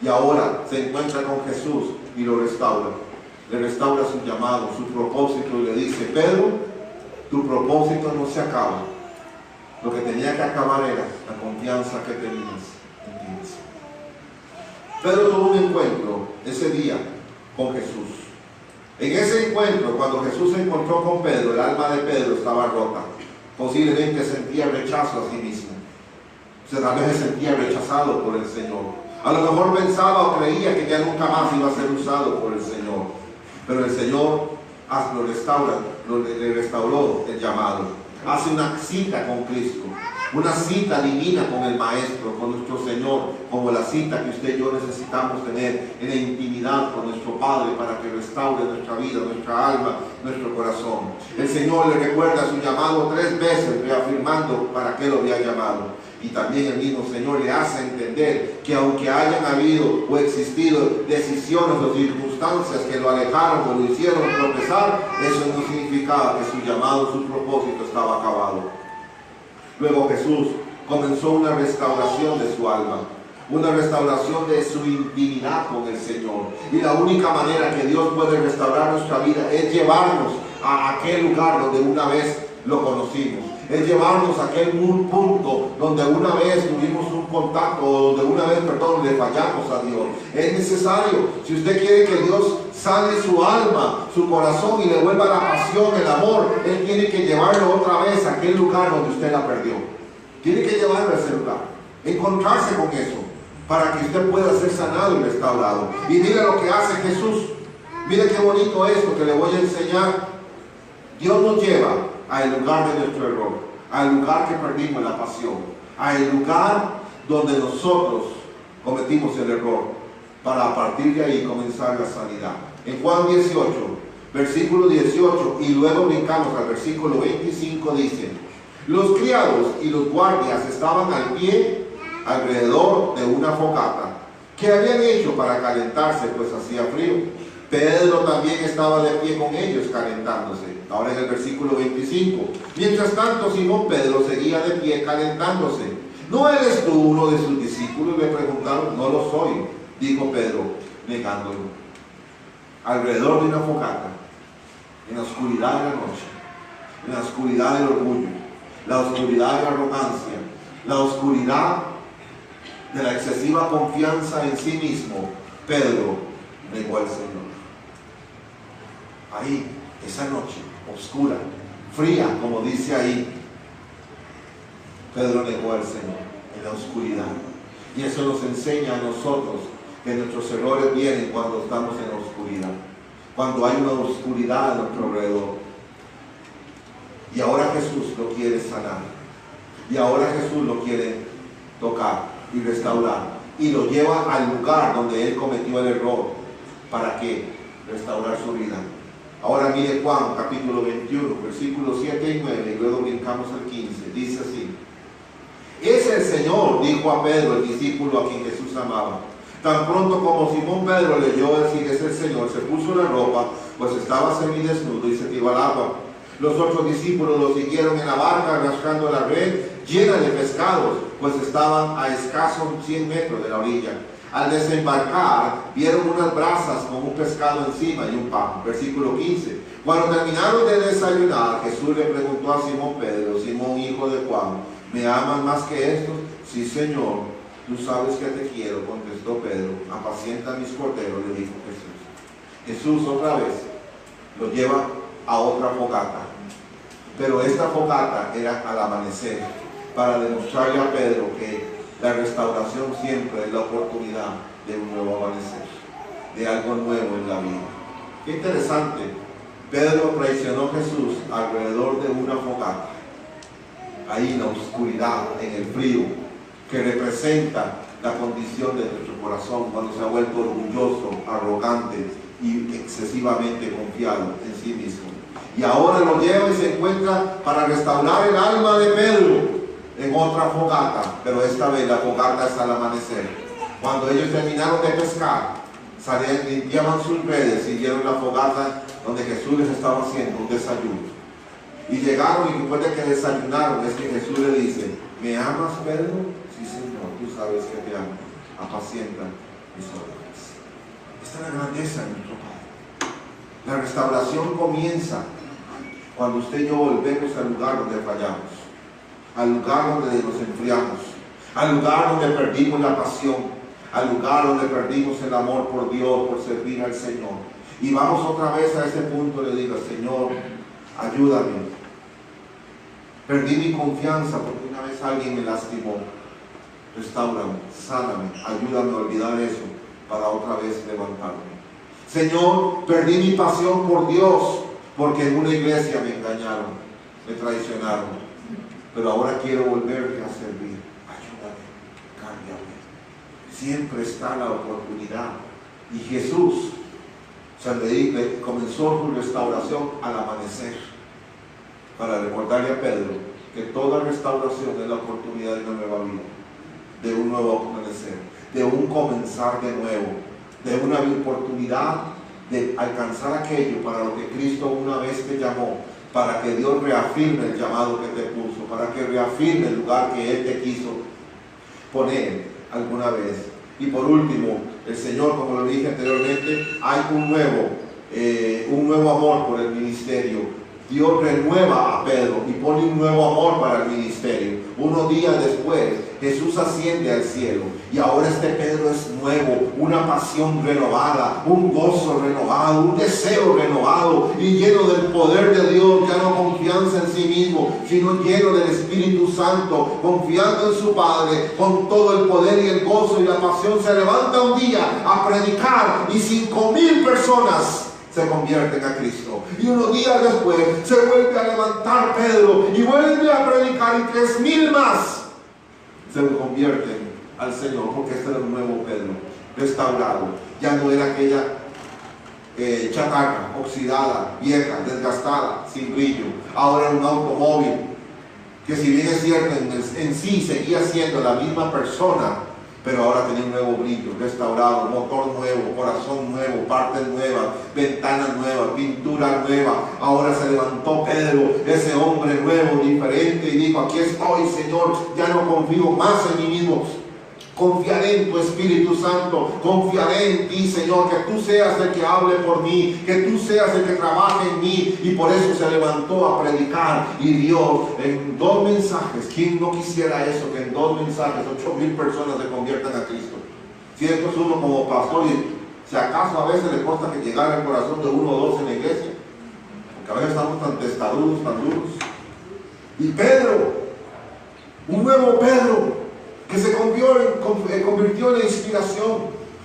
Y ahora se encuentra con Jesús y lo restaura. Le restaura su llamado, su propósito, y le dice: Pedro, tu propósito no se acaba. Lo que tenía que acabar era la confianza que tenías en ti mismo. Pedro tuvo un encuentro ese día con Jesús. En ese encuentro, cuando Jesús se encontró con Pedro, el alma de Pedro estaba rota. Posiblemente sentía rechazo a sí mismo. O sea, tal vez se sentía rechazado por el Señor. A lo mejor pensaba o creía que ya nunca más iba a ser usado por el Señor. Pero el Señor le restauró el llamado. Hace una cita con Cristo. Una cita divina con el Maestro, con nuestro Señor, como la cita que usted y yo necesitamos tener en la intimidad con nuestro Padre para que restaure nuestra vida, nuestra alma, nuestro corazón. El Señor le recuerda su llamado 3 veces, reafirmando para qué lo había llamado. Y también el mismo Señor le hace entender que aunque hayan habido o existido decisiones o circunstancias que lo alejaron o lo hicieron tropezar, eso no significaba que su llamado, su propósito estaba acabado. Luego Jesús comenzó una restauración de su alma, una restauración de su intimidad con el Señor. Y la única manera que Dios puede restaurar nuestra vida es llevarnos a aquel lugar donde una vez lo conocimos. Es llevarnos a aquel punto donde una vez tuvimos un contacto, o donde una vez, le fallamos a Dios. Es necesario, si usted quiere que Dios sane su alma, su corazón y le vuelva la pasión, el amor, Él tiene que llevarlo otra vez a aquel lugar donde usted la perdió. Tiene que llevarlo a ese lugar, encontrarse con eso, para que usted pueda ser sanado y restaurado. Y mire lo que hace Jesús. Mire qué bonito esto que le voy a enseñar. Dios nos lleva al lugar de nuestro error, al lugar que perdimos la pasión, al lugar donde nosotros cometimos el error, para a partir de ahí comenzar la sanidad. En Juan 18, versículo 18, y luego brincamos al versículo 25, dice: los criados y los guardias estaban al pie alrededor de una fogata que habían hecho para calentarse, pues hacía frío. Pedro también estaba de pie con ellos calentándose. Ahora en el versículo 25, mientras tanto Simón Pedro seguía de pie calentándose. ¿No eres tú uno de sus discípulos?, le preguntaron. No lo soy, dijo Pedro, negándolo. Alrededor de una fogata, en la oscuridad de la noche, en la oscuridad del orgullo, la oscuridad de la arrogancia, la oscuridad de la excesiva confianza en sí mismo, Pedro negó al Señor. Ahí, esa noche oscura, fría, como dice ahí, Pedro negó al Señor en la oscuridad. Y eso nos enseña a nosotros que nuestros errores vienen cuando estamos en la oscuridad, cuando hay una oscuridad a nuestro alrededor. Y ahora Jesús lo quiere sanar, y ahora Jesús lo quiere tocar y restaurar, y lo lleva al lugar donde él cometió el error. ¿Para qué? Restaurar su vida. Ahora mire Juan capítulo 21, versículos 7 y 9, y luego brincamos al 15. Dice así: es el Señor, dijo a Pedro, el discípulo a quien Jesús amaba. Tan pronto como Simón Pedro leyó decir es el Señor, se puso la ropa, pues estaba semidesnudo, y se tiró al agua. Los otros discípulos lo siguieron en la barca, arrastrando la red llena de pescados, pues estaban a escasos 100 metros de la orilla. Al desembarcar, vieron unas brasas con un pescado encima y un pan. Versículo 15. Cuando terminaron de desayunar, Jesús le preguntó a Simón Pedro: Simón, hijo de Juan, ¿me amas más que estos? Sí, Señor, tú sabes que te quiero, contestó Pedro. Apacienta mis corderos, le dijo Jesús. Jesús otra vez lo lleva a otra fogata, pero esta fogata era al amanecer, para demostrarle a Pedro que la restauración siempre es la oportunidad de un nuevo amanecer, de algo nuevo en la vida. Qué interesante. Pedro traicionó a Jesús alrededor de una fogata, ahí en la oscuridad, en el frío, que representa la condición de nuestro corazón cuando se ha vuelto orgulloso, arrogante y excesivamente confiado en sí mismo. Y ahora lo lleva y se encuentra para restaurar el alma de Pedro en otra fogata, pero esta vez la fogata es al amanecer. Cuando ellos terminaron de pescar, salían, limpiaban sus redes y vieron la fogata donde Jesús les estaba haciendo un desayuno. Y llegaron, y después de que desayunaron, es que Jesús le dice: ¿me amas, Pedro? Sí, Señor, tú sabes que te amo. Apacienta mis ovejas. Esta es la grandeza de nuestro Padre. La restauración comienza cuando usted y yo volvemos al lugar donde fallamos, al lugar donde nos enfriamos, al lugar donde perdimos la pasión, al lugar donde perdimos el amor por Dios, por servir al Señor. Y vamos otra vez a ese punto, le digo: Señor, ayúdame. Perdí mi confianza porque una vez alguien me lastimó. Restáurame, sáname, ayúdame a olvidar eso para otra vez levantarme. Señor, perdí mi pasión por Dios porque en una iglesia me engañaron, me traicionaron. Pero ahora quiero volverte a servir. Ayúdame, cámbiame. Siempre está la oportunidad. Y Jesús comenzó su restauración al amanecer, para recordarle a Pedro que toda restauración es la oportunidad de una nueva vida, de un nuevo amanecer, de un comenzar de nuevo, de una oportunidad de alcanzar aquello para lo que Cristo una vez te llamó, para que Dios reafirme el llamado que te puso, para que reafirme el lugar que Él te quiso poner alguna vez. Y por último, el Señor, como lo dije anteriormente, hay un nuevo amor por el ministerio. Dios renueva a Pedro y pone un nuevo amor para el ministerio. Unos días después, Jesús asciende al cielo y ahora este Pedro es nuevo, una pasión renovada, un gozo renovado, un deseo renovado y lleno del poder de Dios, ya no confianza en sí mismo, sino lleno del Espíritu Santo, confiando en su Padre, con todo el poder y el gozo y la pasión, se levanta un día a predicar y 5,000 personas se convierten a Cristo. Y unos días después se vuelve a levantar Pedro y vuelve a predicar y 3,000 más se convierten al Señor, porque este era un nuevo Pedro, restaurado. Ya no era aquella chatarra, oxidada, vieja, desgastada, sin brillo. Ahora era un automóvil que, si bien es cierto, en sí seguía siendo la misma persona, pero ahora tenía un nuevo brillo, restaurado, motor nuevo, corazón nuevo, partes nuevas, ventanas nuevas, pintura nueva. Ahora se levantó Pedro, ese hombre nuevo, diferente, y dijo: aquí estoy, Señor, ya no confío más en mí mismo. Confiaré en tu Espíritu Santo, confiaré en ti, Señor, que tú seas el que hable por mí, que tú seas el que trabaje en mí. Y por eso se levantó a predicar y Dios en 2 mensajes. ¿Quién no quisiera eso? Que en 2 mensajes 8,000 personas se conviertan a Cristo. Si esto es uno como pastor, y si acaso a veces le cuesta que llegara al corazón de 1 o 2 en la iglesia, porque a veces estamos tan testarudos, tan duros. Y Pedro, un nuevo Pedro, que se convirtió en la inspiración,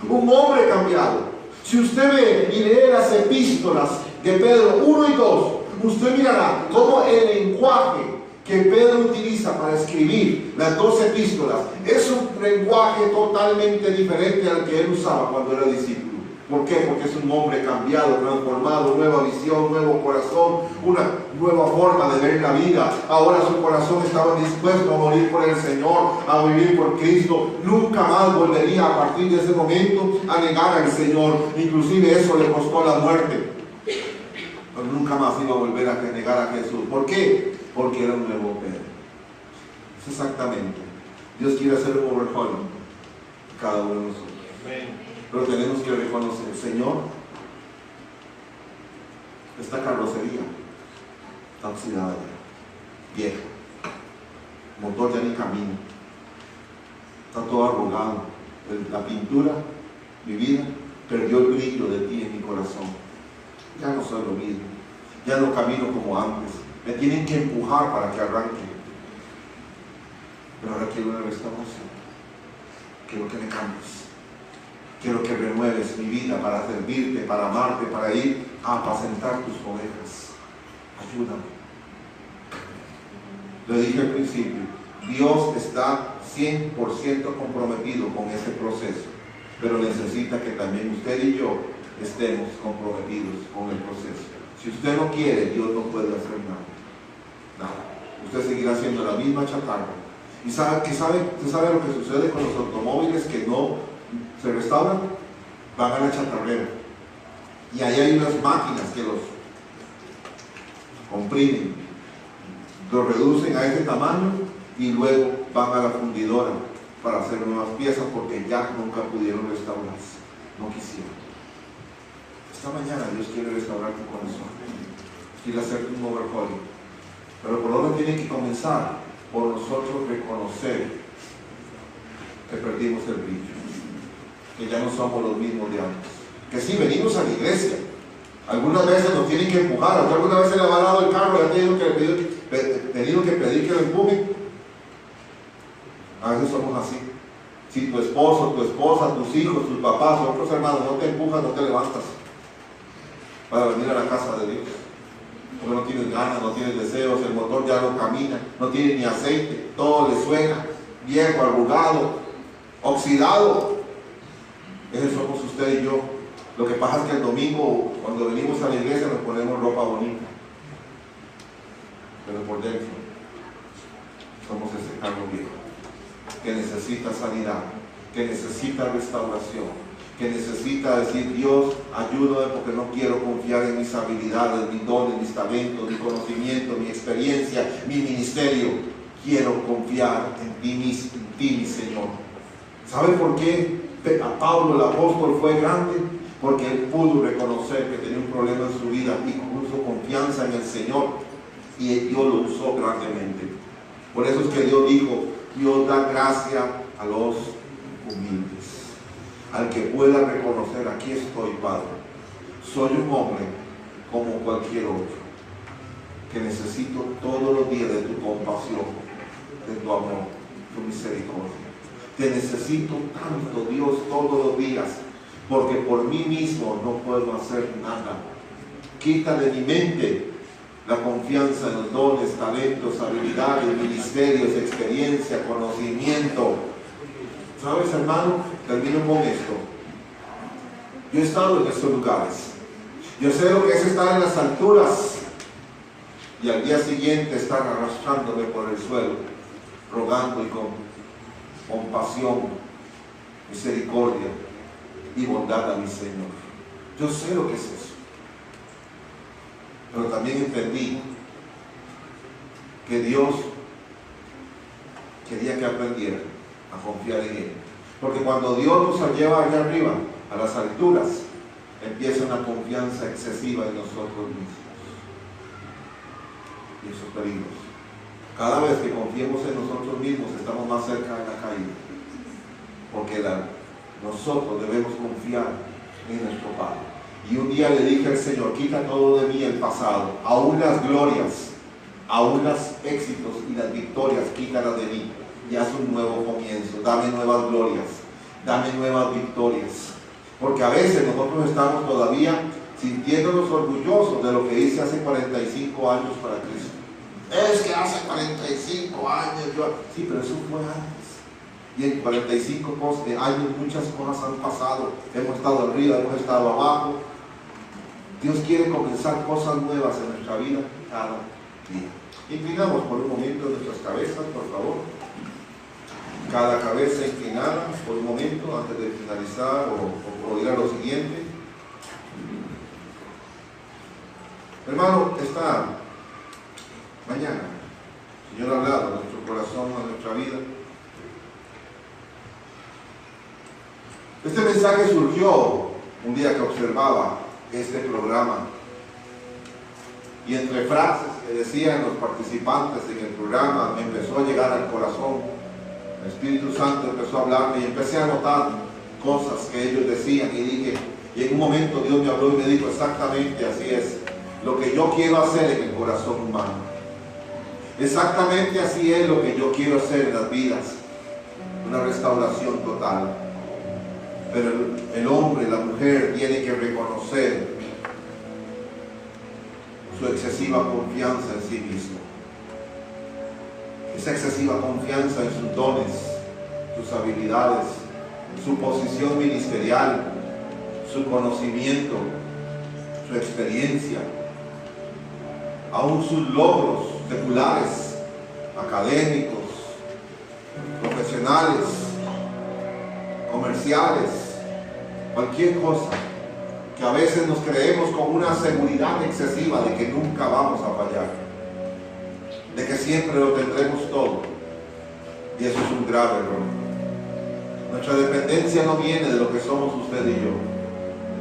un hombre cambiado. Si usted ve y lee las epístolas de Pedro 1 y 2, usted mirará cómo el lenguaje que Pedro utiliza para escribir las 2 epístolas es un lenguaje totalmente diferente al que él usaba cuando era discípulo. ¿Por qué? Porque es un hombre cambiado, transformado, nueva visión, nuevo corazón, una nueva forma de ver la vida. Ahora su corazón estaba dispuesto a morir por el Señor, a vivir por Cristo. Nunca más volvería a partir de ese momento a negar al Señor. Inclusive eso le costó la muerte. Pero nunca más iba a volver a negar a Jesús. ¿Por qué? Porque era un nuevo Pedro. Es exactamente. Dios quiere hacer un overhaul cada uno de nosotros. Amén. Pero tenemos que reconocer: Señor, esta carrocería está oxidada ya, vieja, motor ya ni camina, está todo arrugado, la pintura, mi vida, perdió el brillo de ti en mi corazón. Ya no soy lo mismo, ya no camino como antes, me tienen que empujar para que arranque. Pero ahora quiero una restauración, quiero que me cambies. Quiero que renueves mi vida para servirte, para amarte, para ir a apacentar tus ovejas. Ayúdame. Lo dije al principio, Dios está 100% comprometido con ese proceso, pero necesita que también usted y yo estemos comprometidos con el proceso. Si usted no quiere, Dios no puede hacer nada. Nada. Usted seguirá haciendo la misma chatarra. ¿Y usted sabe lo que sucede con los automóviles que no se restauran? Van a la chatarrera y ahí hay unas máquinas que los comprimen, los reducen a ese tamaño y luego van a la fundidora para hacer nuevas piezas, porque ya nunca pudieron restaurarse, no quisieron. Esta mañana Dios quiere restaurar tu corazón, quiere hacerte un overhauling, pero por dónde tiene que comenzar? Por nosotros reconocer que perdimos el brillo, que ya no somos los mismos de antes, que sí venimos a la iglesia, algunas veces nos tienen que empujar. ¿Alguna vez se le ha parado el carro y ha tenido que pedir que lo empujen? A veces somos así. Si tu esposo, tu esposa, tus hijos, tus papás o otros hermanos no te empujan, no te levantas para venir a la casa de Dios, porque no tienes ganas, no tienes deseos, el motor ya no camina, no tiene ni aceite, todo le suena viejo, arrugado, oxidado. Ese somos usted y yo. Lo que pasa es que el domingo, cuando venimos a la iglesia, nos ponemos ropa bonita, pero por dentro somos ese carro viejo que necesita sanidad, que necesita restauración, que necesita decir: Dios, ayúdame, porque no quiero confiar en mis habilidades, mis dones, mis talentos, mi conocimiento, mi experiencia, mi ministerio. Quiero confiar en ti, mi Señor. ¿Sabe por qué a Pablo el apóstol fue grande? Porque él pudo reconocer que tenía un problema en su vida y puso confianza en el Señor, y Dios lo usó grandemente. Por eso es que Dios dijo: Dios da gracia a los humildes. al que pueda reconocer: aquí estoy, Padre, soy un hombre como cualquier otro, que necesito todos los días de tu compasión, de tu amor, tu misericordia. Te necesito tanto, Dios, todos los días, porque por mí mismo no puedo hacer nada. Quita de mi mente la confianza en los dones, talentos, habilidades, ministerios, experiencia, conocimiento. ¿Sabes, hermano? Termino con esto. Yo he estado en estos lugares. Yo sé lo que es estar en las alturas y al día siguiente estar arrastrándome por el suelo, rogando y con compasión, misericordia y bondad a mi Señor. Yo sé lo que es eso. Pero también entendí que Dios quería que aprendiera a confiar en Él. Porque cuando Dios nos lleva allá arriba, a las alturas, empieza una confianza excesiva en nosotros mismos. Y eso es peligroso. Cada vez que confiemos en nosotros mismos, estamos más cerca de la caída. Porque nosotros debemos confiar en nuestro Padre. Y un día le dije al Señor: quita todo de mí el pasado, aún las glorias, aún los éxitos y las victorias, quítalas de mí y haz un nuevo comienzo. Dame nuevas glorias, dame nuevas victorias. Porque a veces nosotros estamos todavía sintiéndonos orgullosos de lo que hice hace 45 años para Cristo. Es que hace 45 años sí, pero eso fue antes. Y en 45 años muchas cosas han pasado. Hemos estado arriba, hemos estado abajo. Dios quiere comenzar cosas nuevas en nuestra vida cada día. Inclinamos por un momento nuestras cabezas, por favor. Cada cabeza inclinada por un momento antes de finalizar o ir a lo siguiente. Hermano, esta mañana el Señor ha hablado a nuestro corazón, a nuestra vida. Este mensaje surgió un día que observaba este programa, y entre frases que decían los participantes en el programa me empezó a llegar al corazón. El Espíritu Santo empezó a hablarme y empecé a notar cosas que ellos decían, y en un momento Dios me habló y me dijo: exactamente así es lo que yo quiero hacer en el corazón humano. Exactamente así es lo que yo quiero hacer en las vidas. Una restauración total. Pero el hombre, la mujer, tiene que reconocer su excesiva confianza en sí mismo. Esa excesiva confianza en sus dones, sus habilidades, su posición ministerial, su conocimiento, su experiencia, aún sus logros seculares, académicos, profesionales, comerciales, cualquier cosa, que a veces nos creemos con una seguridad excesiva de que nunca vamos a fallar, de que siempre lo tendremos todo. Y eso es un grave error. Nuestra dependencia no viene de lo que somos usted y yo.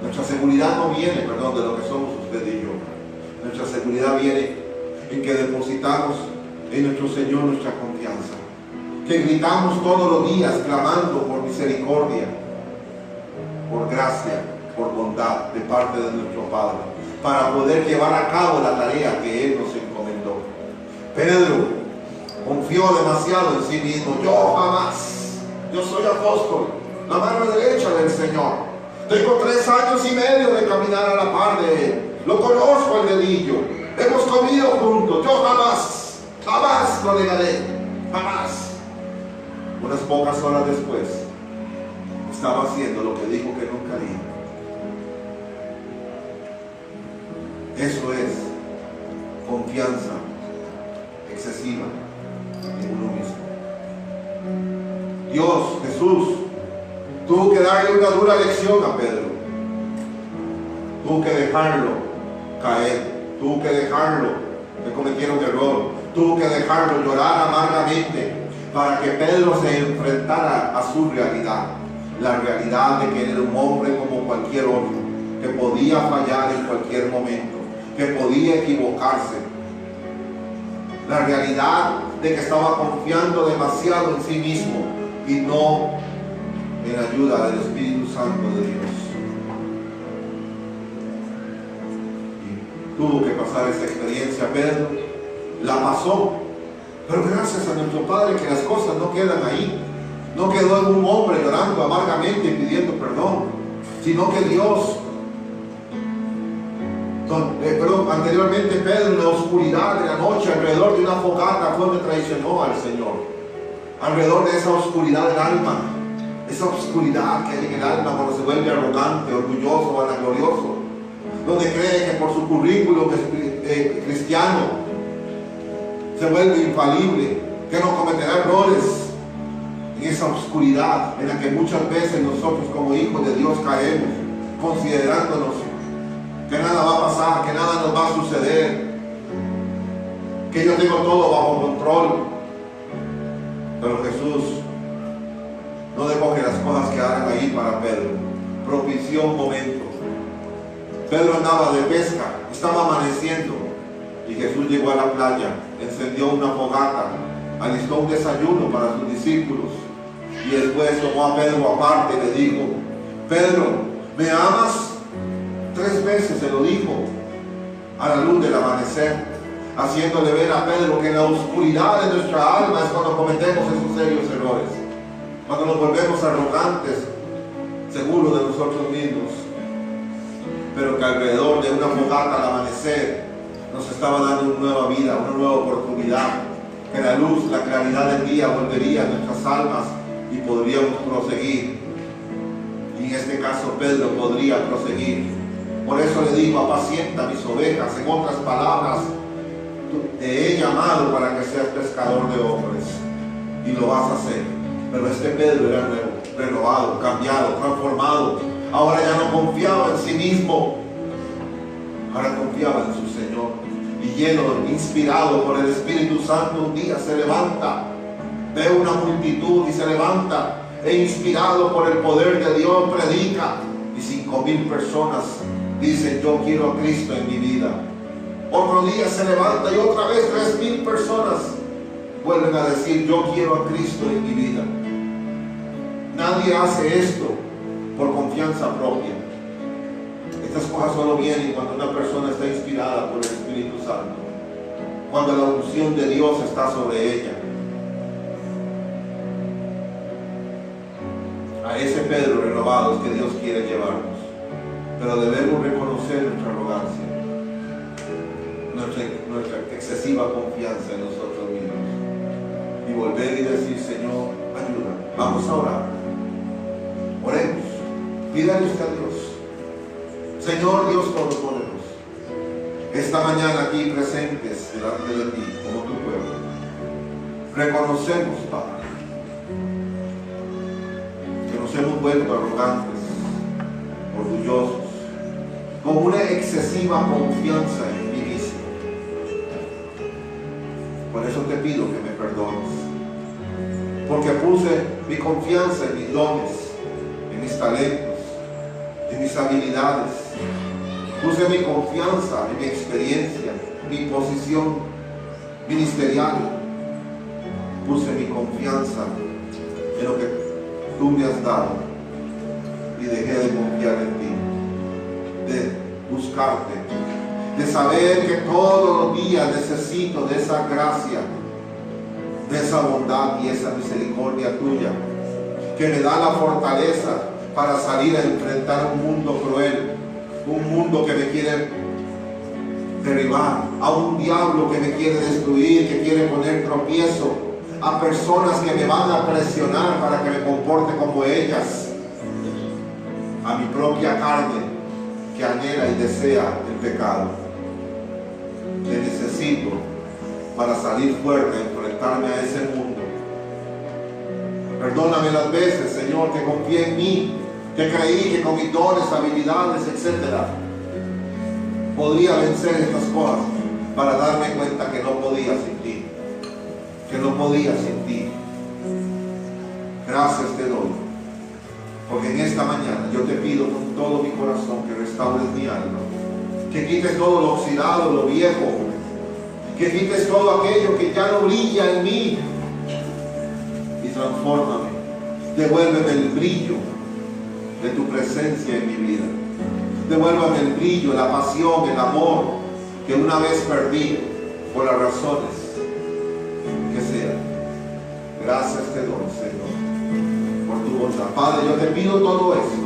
Nuestra seguridad no viene, de lo que somos usted y yo. Nuestra seguridad viene en que depositamos en nuestro Señor nuestra confianza, que gritamos todos los días clamando por misericordia, por gracia, por bondad de parte de nuestro Padre, para poder llevar a cabo la tarea que Él nos encomendó. Pedro confió demasiado en sí mismo. Yo jamás, yo soy apóstol, la mano derecha del Señor, tengo 3 años y medio de caminar a la par de Él, lo conozco al dedillo, hemos comido juntos, yo jamás lo negaré, jamás. Unas pocas horas después estaba haciendo lo que dijo que nunca haría. Eso es confianza excesiva en uno mismo. Dios, Jesús, tuvo que darle una dura lección a Pedro. Tuvo que dejarlo caer, tuvo que dejarlo que cometiera un error, tuvo que dejarlo llorar amargamente para que Pedro se enfrentara a su realidad, la realidad de que él era un hombre como cualquier otro, que podía fallar en cualquier momento, que podía equivocarse, la realidad de que estaba confiando demasiado en sí mismo y no en ayuda del Espíritu Santo de Dios. Y tuvo que pasar esa experiencia Pedro, la pasó, pero gracias a nuestro Padre que las cosas no quedan ahí. No quedó en un hombre llorando amargamente y pidiendo perdón, sino que Dios, anteriormente Pedro en la oscuridad de la noche, alrededor de una fogata, fue donde traicionó al Señor. Alrededor de esa oscuridad del alma, esa oscuridad que hay en el alma cuando se vuelve arrogante, orgulloso, vanaglorioso, donde cree que por su currículum cristiano se vuelve infalible, que no cometerá errores. En esa oscuridad en la que muchas veces nosotros como hijos de Dios caemos, considerándonos que nada va a pasar, que nada nos va a suceder, que yo tengo todo bajo control. Pero Jesús no dejó que las cosas quedaran ahí para Pedro. Propició un momento. Pedro andaba de pesca, estaba amaneciendo, y Jesús llegó a la playa, encendió una fogata, alistó un desayuno para sus discípulos, y después tomó a Pedro aparte y le dijo: Pedro, ¿me amas? 3 veces se lo dijo a la luz del amanecer, haciéndole ver a Pedro que en la oscuridad de nuestra alma es cuando cometemos esos serios errores, cuando nos volvemos arrogantes, seguros de nosotros mismos, pero que alrededor de una fogata al amanecer nos estaba dando una nueva vida, una nueva oportunidad, que la luz, la claridad del día volvería a nuestras almas y podríamos proseguir. Y en este caso Pedro podría proseguir. Por eso le digo: apacienta mis ovejas. En otras palabras, te he llamado para que seas pescador de hombres, y lo vas a hacer. Pero este Pedro era nuevo, renovado, cambiado, transformado. Ahora ya no confiaba en sí mismo, ahora confiaba en su Señor. Y lleno, inspirado por el Espíritu Santo, un día se levanta, ve una multitud y se levanta, e inspirado por el poder de Dios predica, y 5,000 personas dicen: yo quiero a Cristo en mi vida. Otro día se levanta y otra vez 3,000 personas vuelven a decir: yo quiero a Cristo en mi vida. Nadie hace esto por confianza propia. Estas cosas solo vienen cuando una persona está inspirada por el Espíritu Santo, cuando la unción de Dios está sobre ella. A ese Pedro renovado es que Dios quiere llevarnos, pero debemos reconocer nuestra arrogancia, nuestra excesiva confianza en nosotros mismos, y volver y decir: Señor, ayuda. Vamos a orar. Oremos. Pídale usted a Dios. Señor Dios Todopoderoso, esta mañana aquí presentes delante de ti como tu pueblo, reconocemos, Padre, que nos hemos vuelto arrogantes, orgullosos, con una excesiva confianza en mí mismo. Por eso te pido que me perdones, porque puse mi confianza en mis dones, en mis talentos, en mis habilidades. Puse mi confianza en mi experiencia, mi posición ministerial. Puse mi confianza en lo que tú me has dado, y dejé de confiar en ti, de buscarte, de saber que todos los días necesito de esa gracia, de esa bondad y esa misericordia tuya, que me da la fortaleza para salir a enfrentar un mundo cruel, un mundo que me quiere derribar, a un diablo que me quiere destruir, que quiere poner tropiezo, a personas que me van a presionar para que me comporte como ellas, a mi propia carne que anhela y desea el pecado. Te necesito para salir fuerte, enfrentarme a ese mundo. Perdóname las veces, Señor, que confié en mí, que creí que con mis dones, habilidades, etc., podría vencer estas cosas, para darme cuenta que no podía sin ti, que no podía sin ti. Gracias te doy, porque en esta mañana yo te pido con todo mi corazón que restaures mi alma, que quites todo lo oxidado, lo viejo, que quites todo aquello que ya no brilla en mí, y transfórmame Devuélveme el brillo de tu presencia en mi vida. Devuélvame el brillo, la pasión, el amor que una vez perdí por las razones que sean. Gracias te doy, Señor, por tu bondad. Padre, yo te pido todo esto